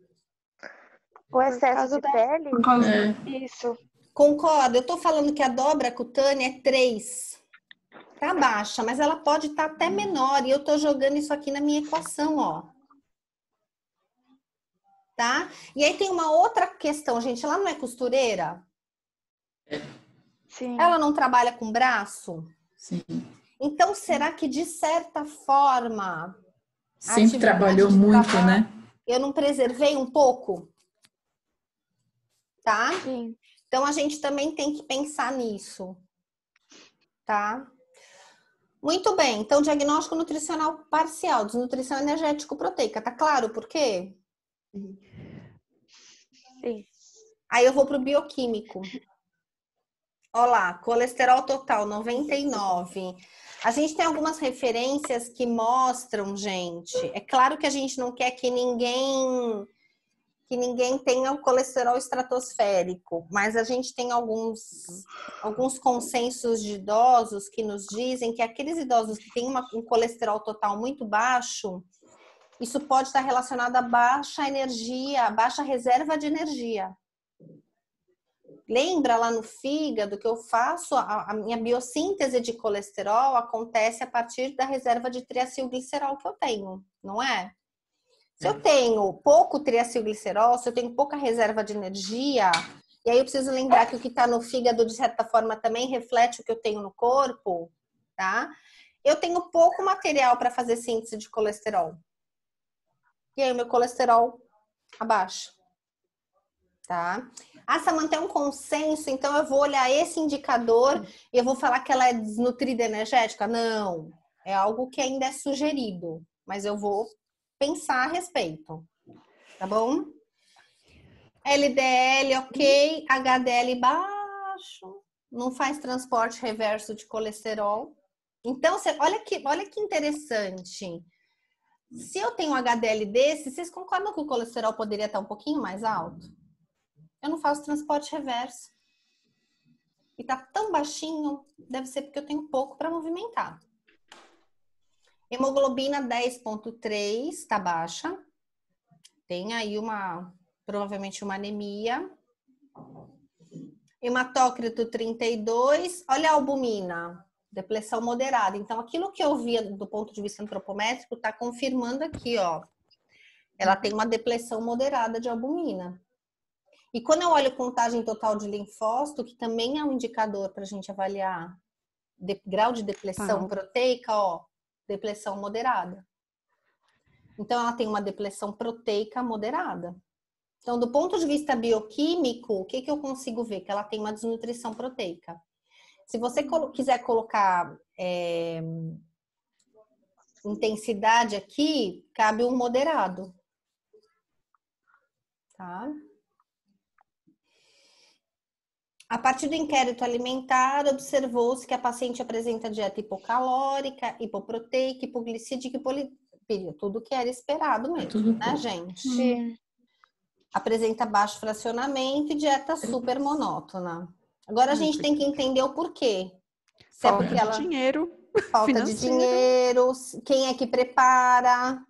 O excesso de pele? Isso. Concordo. Eu tô falando que a dobra cutânea é 3. Tá baixa, mas ela pode estar até menor. E eu tô jogando isso aqui na minha equação, ó. Tá? E aí tem uma outra questão, gente. Ela não é costureira? Sim. Ela não trabalha com braço? Sim. Então, será que de certa forma... Sempre trabalhou muito, né? Eu não preservei um pouco? Tá? Sim. Então, a gente também tem que pensar nisso. Tá? Muito bem. Então, diagnóstico nutricional parcial, desnutrição energético-proteica. Tá claro por quê? Sim. Aí eu vou pro bioquímico. Olha lá, colesterol total 99. A gente tem algumas referências que mostram, gente. É claro que a gente não quer que ninguém tenha o colesterol estratosférico, mas a gente tem alguns consensos de idosos que nos dizem que aqueles idosos que têm um colesterol total muito baixo, isso pode estar relacionado a baixa energia, a baixa reserva de energia. Lembra lá no fígado que eu faço a minha biossíntese de colesterol acontece a partir da reserva de triacilglicerol que eu tenho, não é? Se eu tenho pouco triacilglicerol, se eu tenho pouca reserva de energia, e aí eu preciso lembrar que o que está no fígado, de certa forma, também reflete o que eu tenho no corpo, tá? Eu tenho pouco material para fazer síntese de colesterol. E aí o meu colesterol abaixa, tá? Ah, Samantha, é um consenso, então eu vou olhar esse indicador e eu vou falar que ela é desnutrida energética? Não, é algo que ainda é sugerido, mas eu vou pensar a respeito, tá bom? LDL, ok. HDL baixo. Não faz transporte reverso de colesterol. Então, olha que interessante. Se eu tenho um HDL desse, vocês concordam que o colesterol poderia estar um pouquinho mais alto? Eu não faço transporte reverso. E tá tão baixinho, deve ser porque eu tenho pouco para movimentar. Hemoglobina 10,3, tá baixa. Tem aí provavelmente uma anemia. Hematócrito 32. Olha a albumina, depressão moderada. Então, aquilo que eu via do ponto de vista antropométrico está confirmando aqui, ó. Ela tem uma depressão moderada de albumina. E quando eu olho contagem total de linfócito, que também é um indicador para a gente avaliar grau de depressão proteica, ó, depressão moderada. Então, ela tem uma depressão proteica moderada. Então, do ponto de vista bioquímico, o que eu consigo ver? Que ela tem uma desnutrição proteica. Se você quiser colocar intensidade aqui, cabe um moderado. Tá? A partir do inquérito alimentar, observou-se que a paciente apresenta dieta hipocalórica, hipoproteica, hipoglicídica e hipolipídica. Tudo que era esperado mesmo, né, gente? Sim. Apresenta baixo fracionamento e dieta super monótona. Agora a gente tem que entender o porquê. Se é porque ela... dinheiro. Falta de dinheiro, quem é que prepara,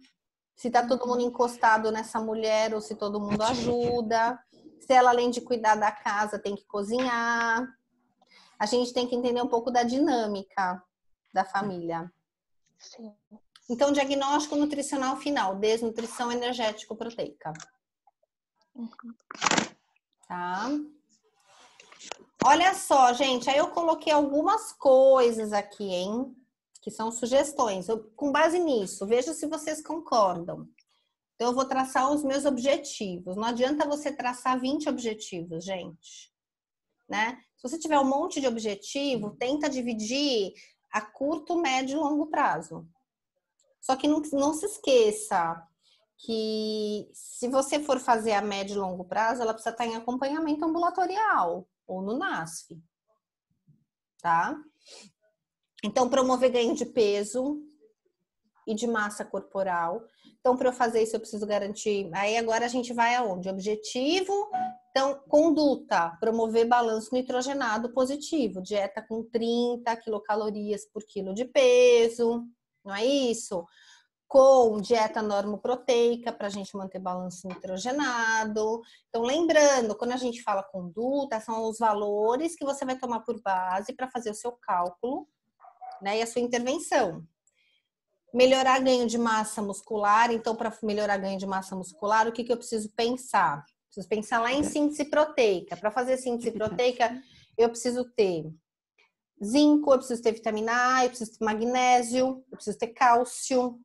se tá todo mundo encostado nessa mulher ou se todo mundo ajuda. Se ela, além de cuidar da casa, tem que cozinhar. A gente tem que entender um pouco da dinâmica da família. Sim. Então, diagnóstico nutricional final, desnutrição energético-proteica. Tá? Olha só, gente, aí eu coloquei algumas coisas aqui, hein? Que são sugestões. Com base nisso, veja se vocês concordam. Então, eu vou traçar os meus objetivos. Não adianta você traçar 20 objetivos, gente. Né? Se você tiver um monte de objetivo, tenta dividir a curto, médio e longo prazo. Só que não se esqueça que se você for fazer a médio e longo prazo, ela precisa estar em acompanhamento ambulatorial ou no NASF. Tá? Então, promover ganho de peso e de massa corporal. Então, para eu fazer isso, eu preciso garantir... Aí, agora a gente vai aonde? Objetivo. Então, conduta. Promover balanço nitrogenado positivo. Dieta com 30 quilocalorias por quilo de peso. Não é isso? Com dieta normoproteica, para a gente manter balanço nitrogenado. Então, lembrando, quando a gente fala conduta, são os valores que você vai tomar por base para fazer o seu cálculo, né, e a sua intervenção. Melhorar ganho de massa muscular. Então, para melhorar ganho de massa muscular, o que eu preciso pensar? Preciso pensar lá em síntese proteica. Para fazer síntese proteica, eu preciso ter zinco, eu preciso ter vitamina A, eu preciso ter magnésio, eu preciso ter cálcio.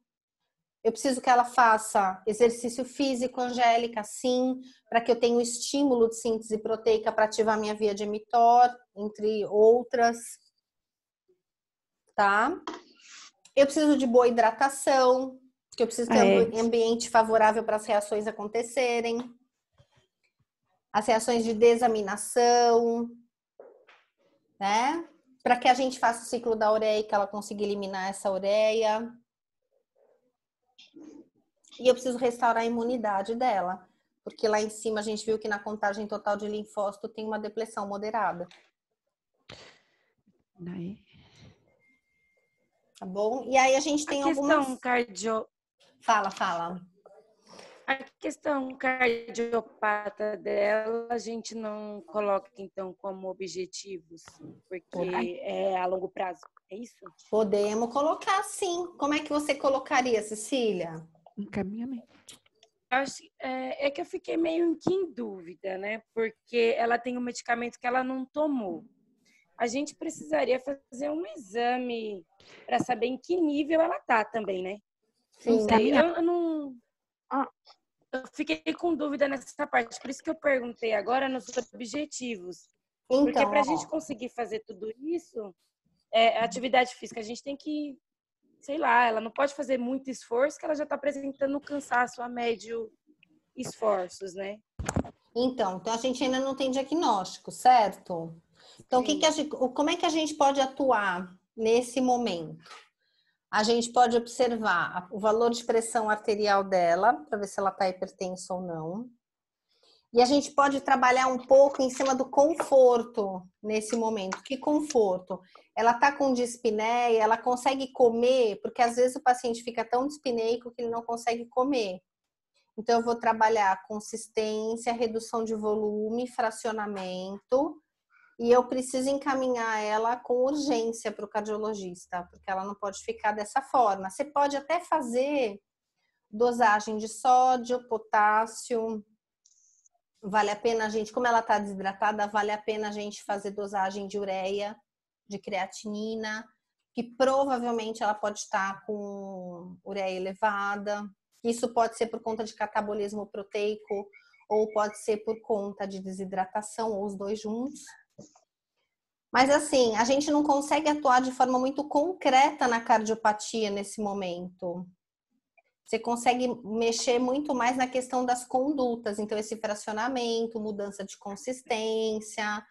Eu preciso que ela faça exercício físico, Angélica, sim, para que eu tenha um estímulo de síntese proteica para ativar minha via de mTOR, entre outras. Tá? Eu preciso de boa hidratação, que eu preciso ter um ambiente favorável para as reações acontecerem. As reações de desaminação, né? Para que a gente faça o ciclo da ureia e que ela consiga eliminar essa ureia. E eu preciso restaurar a imunidade dela, porque lá em cima a gente viu que na contagem total de linfócito tem uma depressão moderada. Tá bom? E aí a gente tem algumas... Fala. A questão cardiopata dela, a gente não coloca, então, como objetivos, porque é a longo prazo, é isso? Podemos colocar, sim. Como é que você colocaria, Cecília? Encaminhamento. É que eu fiquei meio que em dúvida, né? Porque ela tem um medicamento que ela não tomou. A gente precisaria fazer um exame para saber em que nível ela tá também, né? Sim. Não sei, eu não... Eu fiquei com dúvida nessa parte, por isso que eu perguntei agora nos objetivos. Então, porque para a gente conseguir fazer tudo isso, atividade física, a gente tem que, sei lá, ela não pode fazer muito esforço, que ela já está apresentando cansaço a médio esforços, né? Então a gente ainda não tem diagnóstico, certo? Então, como é que a gente pode atuar nesse momento? A gente pode observar o valor de pressão arterial dela, para ver se ela está hipertensa ou não. E a gente pode trabalhar um pouco em cima do conforto nesse momento. Que conforto? Ela está com dispneia, ela consegue comer, porque às vezes o paciente fica tão dispneico que ele não consegue comer. Então, eu vou trabalhar consistência, redução de volume, fracionamento, e eu preciso encaminhar ela com urgência para o cardiologista, porque ela não pode ficar dessa forma. Você pode até fazer dosagem de sódio, potássio. Vale a pena a gente, como ela está desidratada, vale a pena a gente fazer dosagem de ureia, de creatinina, que provavelmente ela pode estar com ureia elevada. Isso pode ser por conta de catabolismo proteico ou pode ser por conta de desidratação, ou os dois juntos. Mas assim, a gente não consegue atuar de forma muito concreta na cardiopatia nesse momento. Você consegue mexer muito mais na questão das condutas. Então, esse fracionamento, mudança de consistência,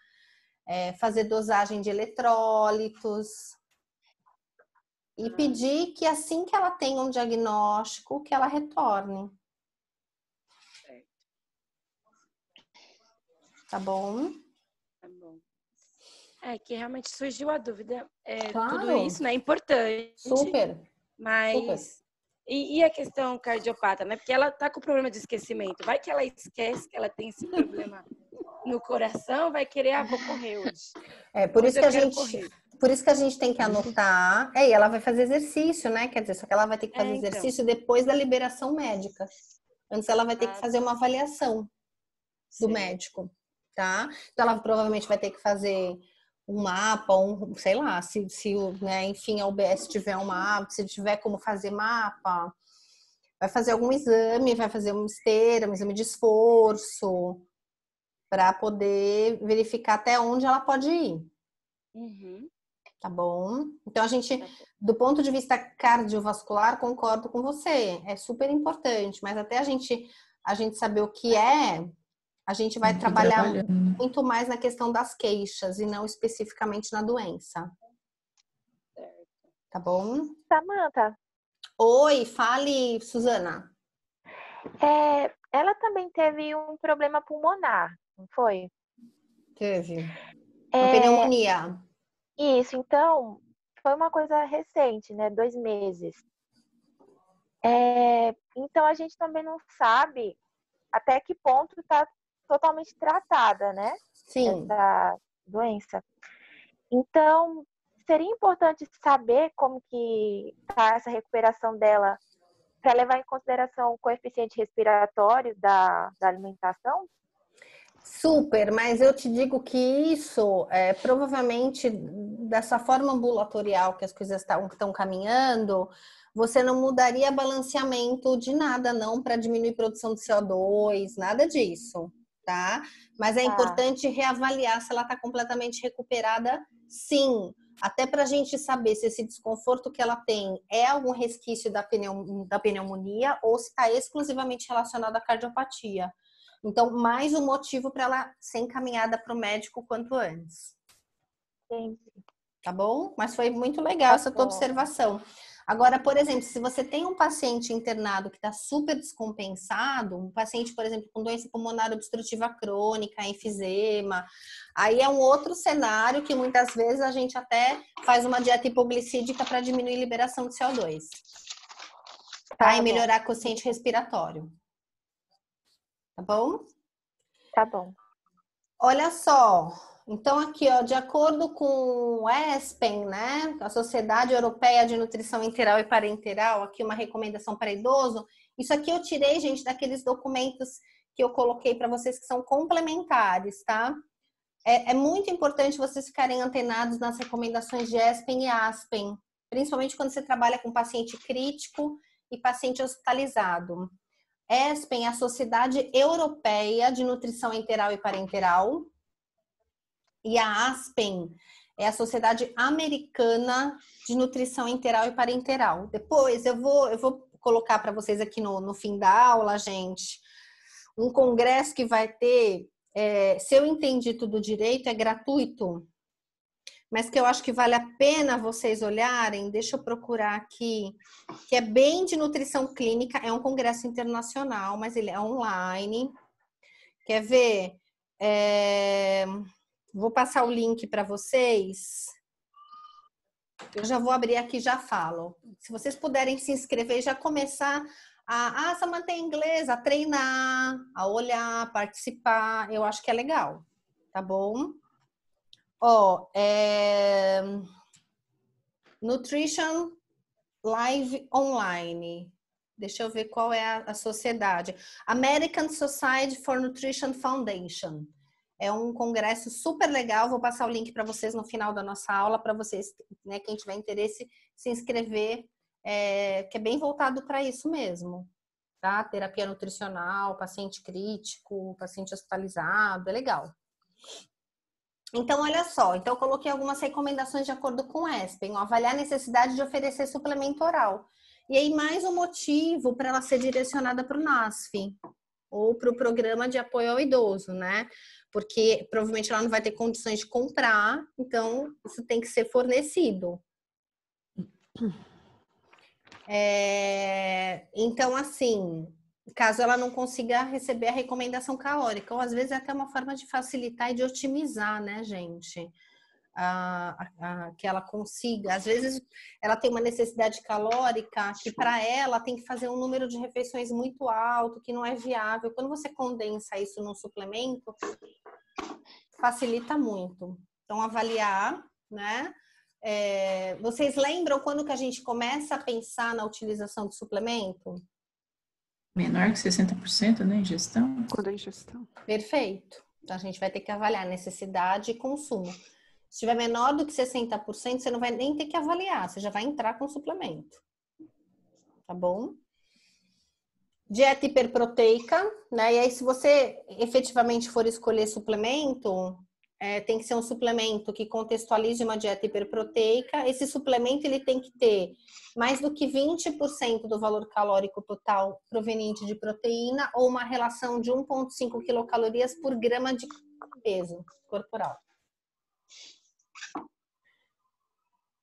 fazer dosagem de eletrólitos. E pedir que assim que ela tenha um diagnóstico, que ela retorne. Tá bom? Tá bom. Que realmente surgiu a dúvida. Claro. Tudo isso, né, é importante. Super. Mas... Super. E a questão cardiopata, né? Porque ela tá com problema de esquecimento. Vai que ela esquece que ela tem esse problema no coração, vai querer, vou correr hoje. Por isso que a gente tem que anotar. E ela vai fazer exercício, né? Quer dizer, só que ela vai ter que fazer exercício depois da liberação médica. Antes ela vai ter que fazer uma avaliação do médico, tá? Então ela provavelmente vai ter que fazer um mapa, sei lá, se né, enfim, a UBS tiver um mapa, se tiver como fazer mapa, vai fazer algum exame, vai fazer uma esteira, um exame de esforço, para poder verificar até onde ela pode ir. Uhum. Tá bom? Então, a gente, do ponto de vista cardiovascular, concordo com você, é super importante, mas até a gente saber o que a gente vai trabalhar muito mais na questão das queixas e não especificamente na doença. Tá bom? Samantha. Oi, fale, Suzana. Ela também teve um problema pulmonar, não foi? Teve. Uma pneumonia. Isso, então, foi uma coisa recente, né? 2 meses. Então, a gente também não sabe até que ponto está totalmente tratada, né? Sim. Essa doença. Então, seria importante saber como que está essa recuperação dela para levar em consideração o coeficiente respiratório da alimentação? Super, mas eu te digo que isso, provavelmente, dessa forma ambulatorial que as coisas estão caminhando, você não mudaria balanceamento de nada, não, para diminuir produção de CO2, nada disso. Tá? Mas é importante reavaliar se ela está completamente recuperada, sim. Até para a gente saber se esse desconforto que ela tem é algum resquício da pneumonia ou se está exclusivamente relacionado à cardiopatia. Então, mais um motivo para ela ser encaminhada para o médico quanto antes. Sim. Tá bom? Mas foi muito legal essa tua observação. Agora, por exemplo, se você tem um paciente internado que está super descompensado, um paciente, por exemplo, com doença pulmonar obstrutiva crônica, enfisema, aí é um outro cenário que muitas vezes a gente até faz uma dieta hipoglicídica para diminuir a liberação de CO2. Tá? E melhorar o quociente respiratório. Tá bom? Tá bom. Olha só. Então, aqui, ó, de acordo com o ESPEN, né, a Sociedade Europeia de Nutrição Enteral e Parenteral, aqui uma recomendação para idoso, isso aqui eu tirei, gente, daqueles documentos que eu coloquei para vocês que são complementares, tá? É muito importante vocês ficarem antenados nas recomendações de ESPEN e ASPEN, principalmente quando você trabalha com paciente crítico e paciente hospitalizado. ESPEN é a Sociedade Europeia de Nutrição Enteral e Parenteral, e a ASPEN é a Sociedade Americana de Nutrição Enteral e Parenteral. Depois eu vou colocar para vocês aqui no fim da aula, gente, um congresso que vai ter, se eu entendi tudo direito, é gratuito, mas que eu acho que vale a pena vocês olharem, deixa eu procurar aqui, que é bem de nutrição clínica, é um congresso internacional, mas ele é online. Quer ver? Vou passar o link para vocês. Eu já vou abrir aqui e já falo. Se vocês puderem se inscrever e já começar a Samantha em inglês, a treinar, a olhar, a participar, eu acho que é legal, tá bom? Nutrition Live Online. Deixa eu ver qual é a sociedade. American Society for Nutrition Foundation. É um congresso super legal. Vou passar o link para vocês no final da nossa aula, para vocês, né, quem tiver interesse, se inscrever, que é bem voltado para isso mesmo, tá? Terapia nutricional, paciente crítico, paciente hospitalizado, é legal. Então, olha só. Então, eu coloquei algumas recomendações de acordo com o ESPEN. Avaliar a necessidade de oferecer suplemento oral. E aí, mais um motivo para ela ser direcionada para o NASF ou para o Programa de Apoio ao Idoso, né? Porque provavelmente ela não vai ter condições de comprar, então isso tem que ser fornecido. Então, assim, caso ela não consiga receber a recomendação calórica, ou às vezes é até uma forma de facilitar e de otimizar, né, gente? Que ela consiga. Às vezes ela tem uma necessidade calórica que para ela tem que fazer um número de refeições muito alto, que não é viável. Quando você condensa isso num suplemento, facilita muito. Então, avaliar, né? Vocês lembram quando que a gente começa a pensar na utilização de suplemento? Menor que 60%, né, ingestão? Quando é ingestão. Perfeito. Então, a gente vai ter que avaliar necessidade e consumo. Se tiver menor do que 60%, você não vai nem ter que avaliar, você já vai entrar com suplemento. Tá bom? Dieta hiperproteica, né? E aí, se você efetivamente for escolher suplemento, tem que ser um suplemento que contextualize uma dieta hiperproteica. Esse suplemento, ele tem que ter mais do que 20% do valor calórico total proveniente de proteína ou uma relação de 1,5 quilocalorias por grama de peso corporal.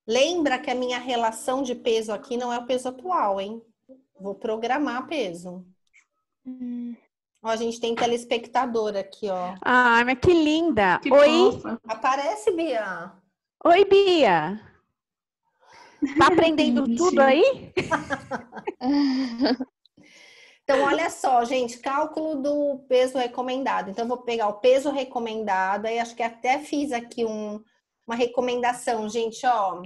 Lembra que a minha relação de peso aqui não é o peso atual, hein? Vou programar peso. Ó, a gente tem telespectador aqui, ó. Ah, mas que linda! Que Oi? fofa. Aparece, Bia. Oi, Bia! Tá aprendendo tudo aí? Então, olha só, gente, cálculo do peso recomendado. Então, eu vou pegar o peso recomendado, aí acho que até fiz aqui uma recomendação, gente, ó.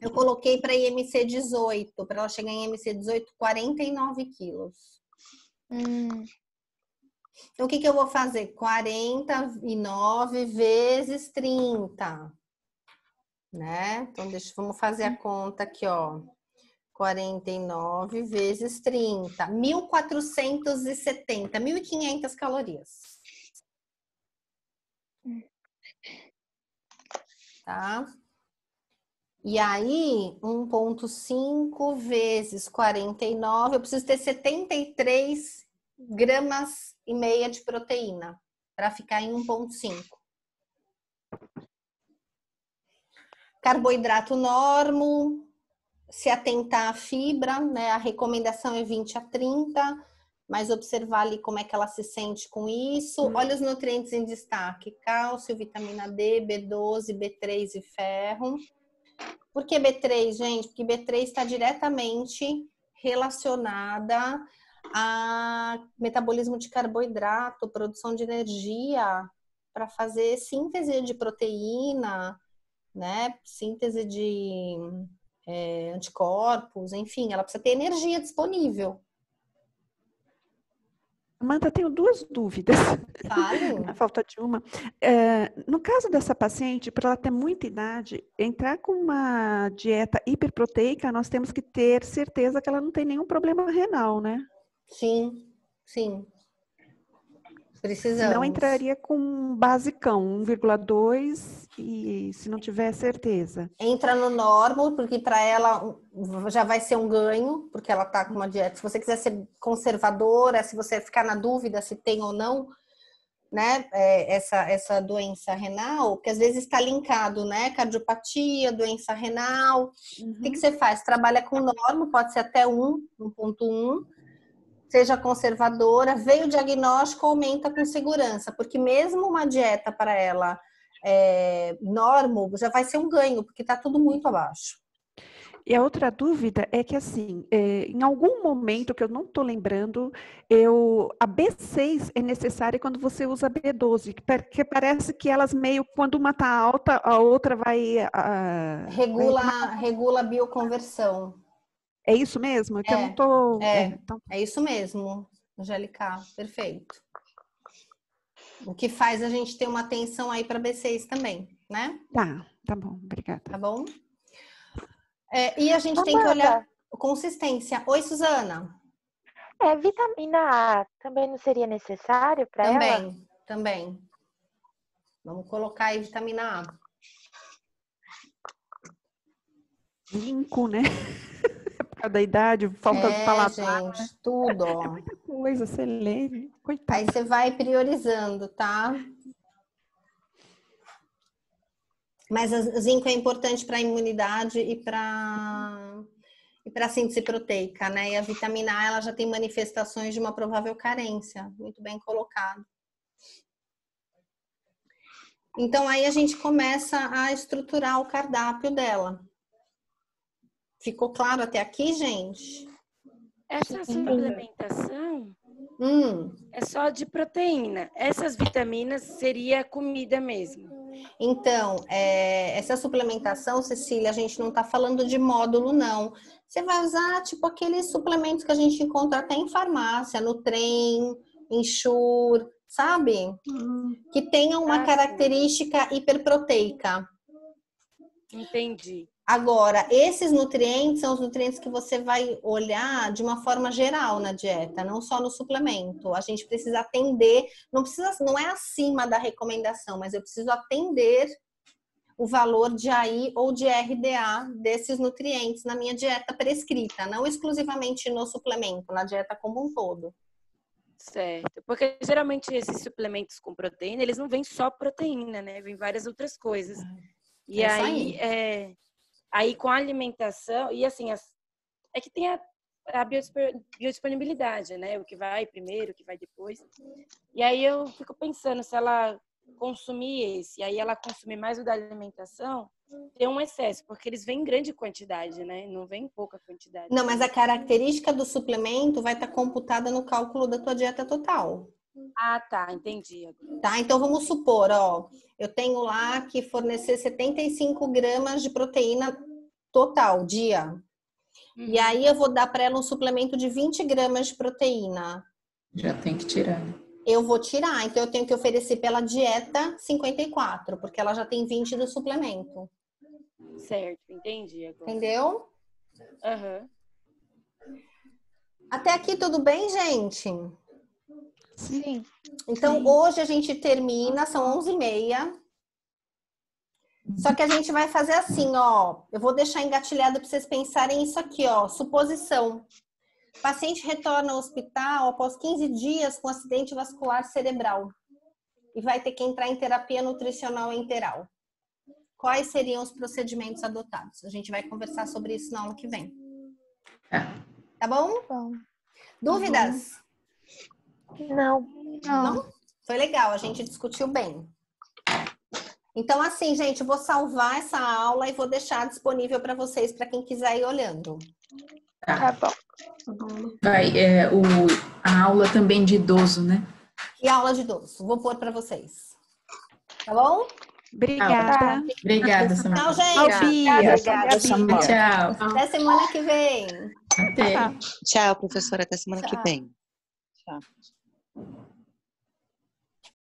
Eu coloquei para IMC 18, para ela chegar em IMC 18, 49 quilos. Então, o que eu vou fazer? 49 vezes 30, né? Então, vamos fazer a conta aqui, ó. 49 vezes 30, 1.470, 1.500 calorias. Tá? E aí, 1,5 vezes 49, eu preciso ter 73 gramas e meia de proteína para ficar em 1,5. Carboidrato normo, se atentar à fibra, né? A recomendação é 20 a 30, mas observar ali como é que ela se sente com isso. Olha os nutrientes em destaque: cálcio, vitamina D, B12, B3 e ferro. Por que B3, gente? Porque B3 está diretamente relacionada a metabolismo de carboidrato, produção de energia para fazer síntese de proteína, né? Síntese de anticorpos, enfim, ela precisa ter energia disponível. Amanda, tenho duas dúvidas. Fale. Na falta de uma. No caso dessa paciente, para ela ter muita idade, entrar com uma dieta hiperproteica, nós temos que ter certeza que ela não tem nenhum problema renal, né? Sim, sim. Precisamos. Senão entraria com basicão, 1,2 e se não tiver certeza. Entra no normal, porque para ela já vai ser um ganho, porque ela tá com uma dieta. Se você quiser ser conservadora, se você ficar na dúvida se tem ou não, né, essa doença renal, porque às vezes está linkado, né, cardiopatia, doença renal. O que você faz? Trabalha com normal, pode ser até 1,1. Seja conservadora, veio o diagnóstico, aumenta com segurança, porque mesmo uma dieta para ela normal já vai ser um ganho, porque está tudo muito abaixo. E a outra dúvida é que, assim, em algum momento, que eu não estou lembrando, a B6 é necessária quando você usa B12, porque parece que elas meio, quando uma está alta, a outra vai... Regula a bioconversão. É isso mesmo? Que eu não tô... É isso mesmo, Angélica, perfeito. O que faz a gente ter uma atenção aí para B6 também, né? Tá bom, obrigada. Tá bom? E a gente tem que olhar consistência. Oi, Suzana. Vitamina A também não seria necessário para ela? Também. Vamos colocar aí vitamina A. Zinco, né? Por causa da idade, falta de paladar. Gente, tudo, ó. É muita coisa, você lê, coitada. Aí você vai priorizando, tá? Mas o zinco é importante para a imunidade e para a síntese proteica, né? E a vitamina A, ela já tem manifestações de uma provável carência. Muito bem colocado. Então, aí a gente começa a estruturar o cardápio dela. Ficou claro até aqui, gente? Essa suplementação é só de proteína. Essas vitaminas seria comida mesmo. Então, essa suplementação, Cecília, a gente não tá falando de módulo, não. Você vai usar, tipo, aqueles suplementos que a gente encontra até em farmácia, Nutren, Ensure, sabe? Que tenham uma característica hiperproteica. Entendi. Agora, esses nutrientes são os nutrientes que você vai olhar de uma forma geral na dieta, não só no suplemento. A gente precisa atender, não é acima da recomendação, mas eu preciso atender o valor de AI ou de RDA desses nutrientes na minha dieta prescrita, não exclusivamente no suplemento, na dieta como um todo. Certo, porque geralmente esses suplementos com proteína, eles não vêm só proteína, né? Vêm várias outras coisas. E aí com a alimentação, e assim, é que tem a biodisponibilidade, né? O que vai primeiro, o que vai depois. E aí eu fico pensando, se ela consumir esse, e aí ela consumir mais o da alimentação, tem um excesso, porque eles vêm em grande quantidade, né? Não vem em pouca quantidade. Não, mas a característica do suplemento vai estar computada no cálculo da tua dieta total. Ah, tá, entendi. Tá, então vamos supor, ó, eu tenho lá que fornecer 75 gramas de proteína total, dia. E aí eu vou dar para ela um suplemento de 20 gramas de proteína. Já tem que tirar. Eu vou tirar, então eu tenho que oferecer pela dieta 54, porque ela já tem 20 do suplemento. Certo, entendi agora. Entendeu? Aham. Até aqui tudo bem, gente? Sim. Então, hoje a gente termina, são 11h30. Só que a gente vai fazer assim, ó. Eu vou deixar engatilhado para vocês pensarem isso aqui, ó. Suposição. O paciente retorna ao hospital após 15 dias com acidente vascular cerebral. E vai ter que entrar em terapia nutricional enteral. Quais seriam os procedimentos adotados? A gente vai conversar sobre isso na aula que vem. Tá bom? Bom. Dúvidas? Não. Não? Foi legal, a gente discutiu bem. Então, assim, gente, eu vou salvar essa aula e vou deixar disponível para vocês, para quem quiser ir olhando. Tá bom. Vai, a aula também de idoso, né? E aula de idoso, vou pôr para vocês. Tá bom? Obrigada. Obrigada, Samara. Tchau, gente. Obrigada, Samara. Tchau. Até semana que vem. Até. Tchau, professora. Até semana que vem. Tchau.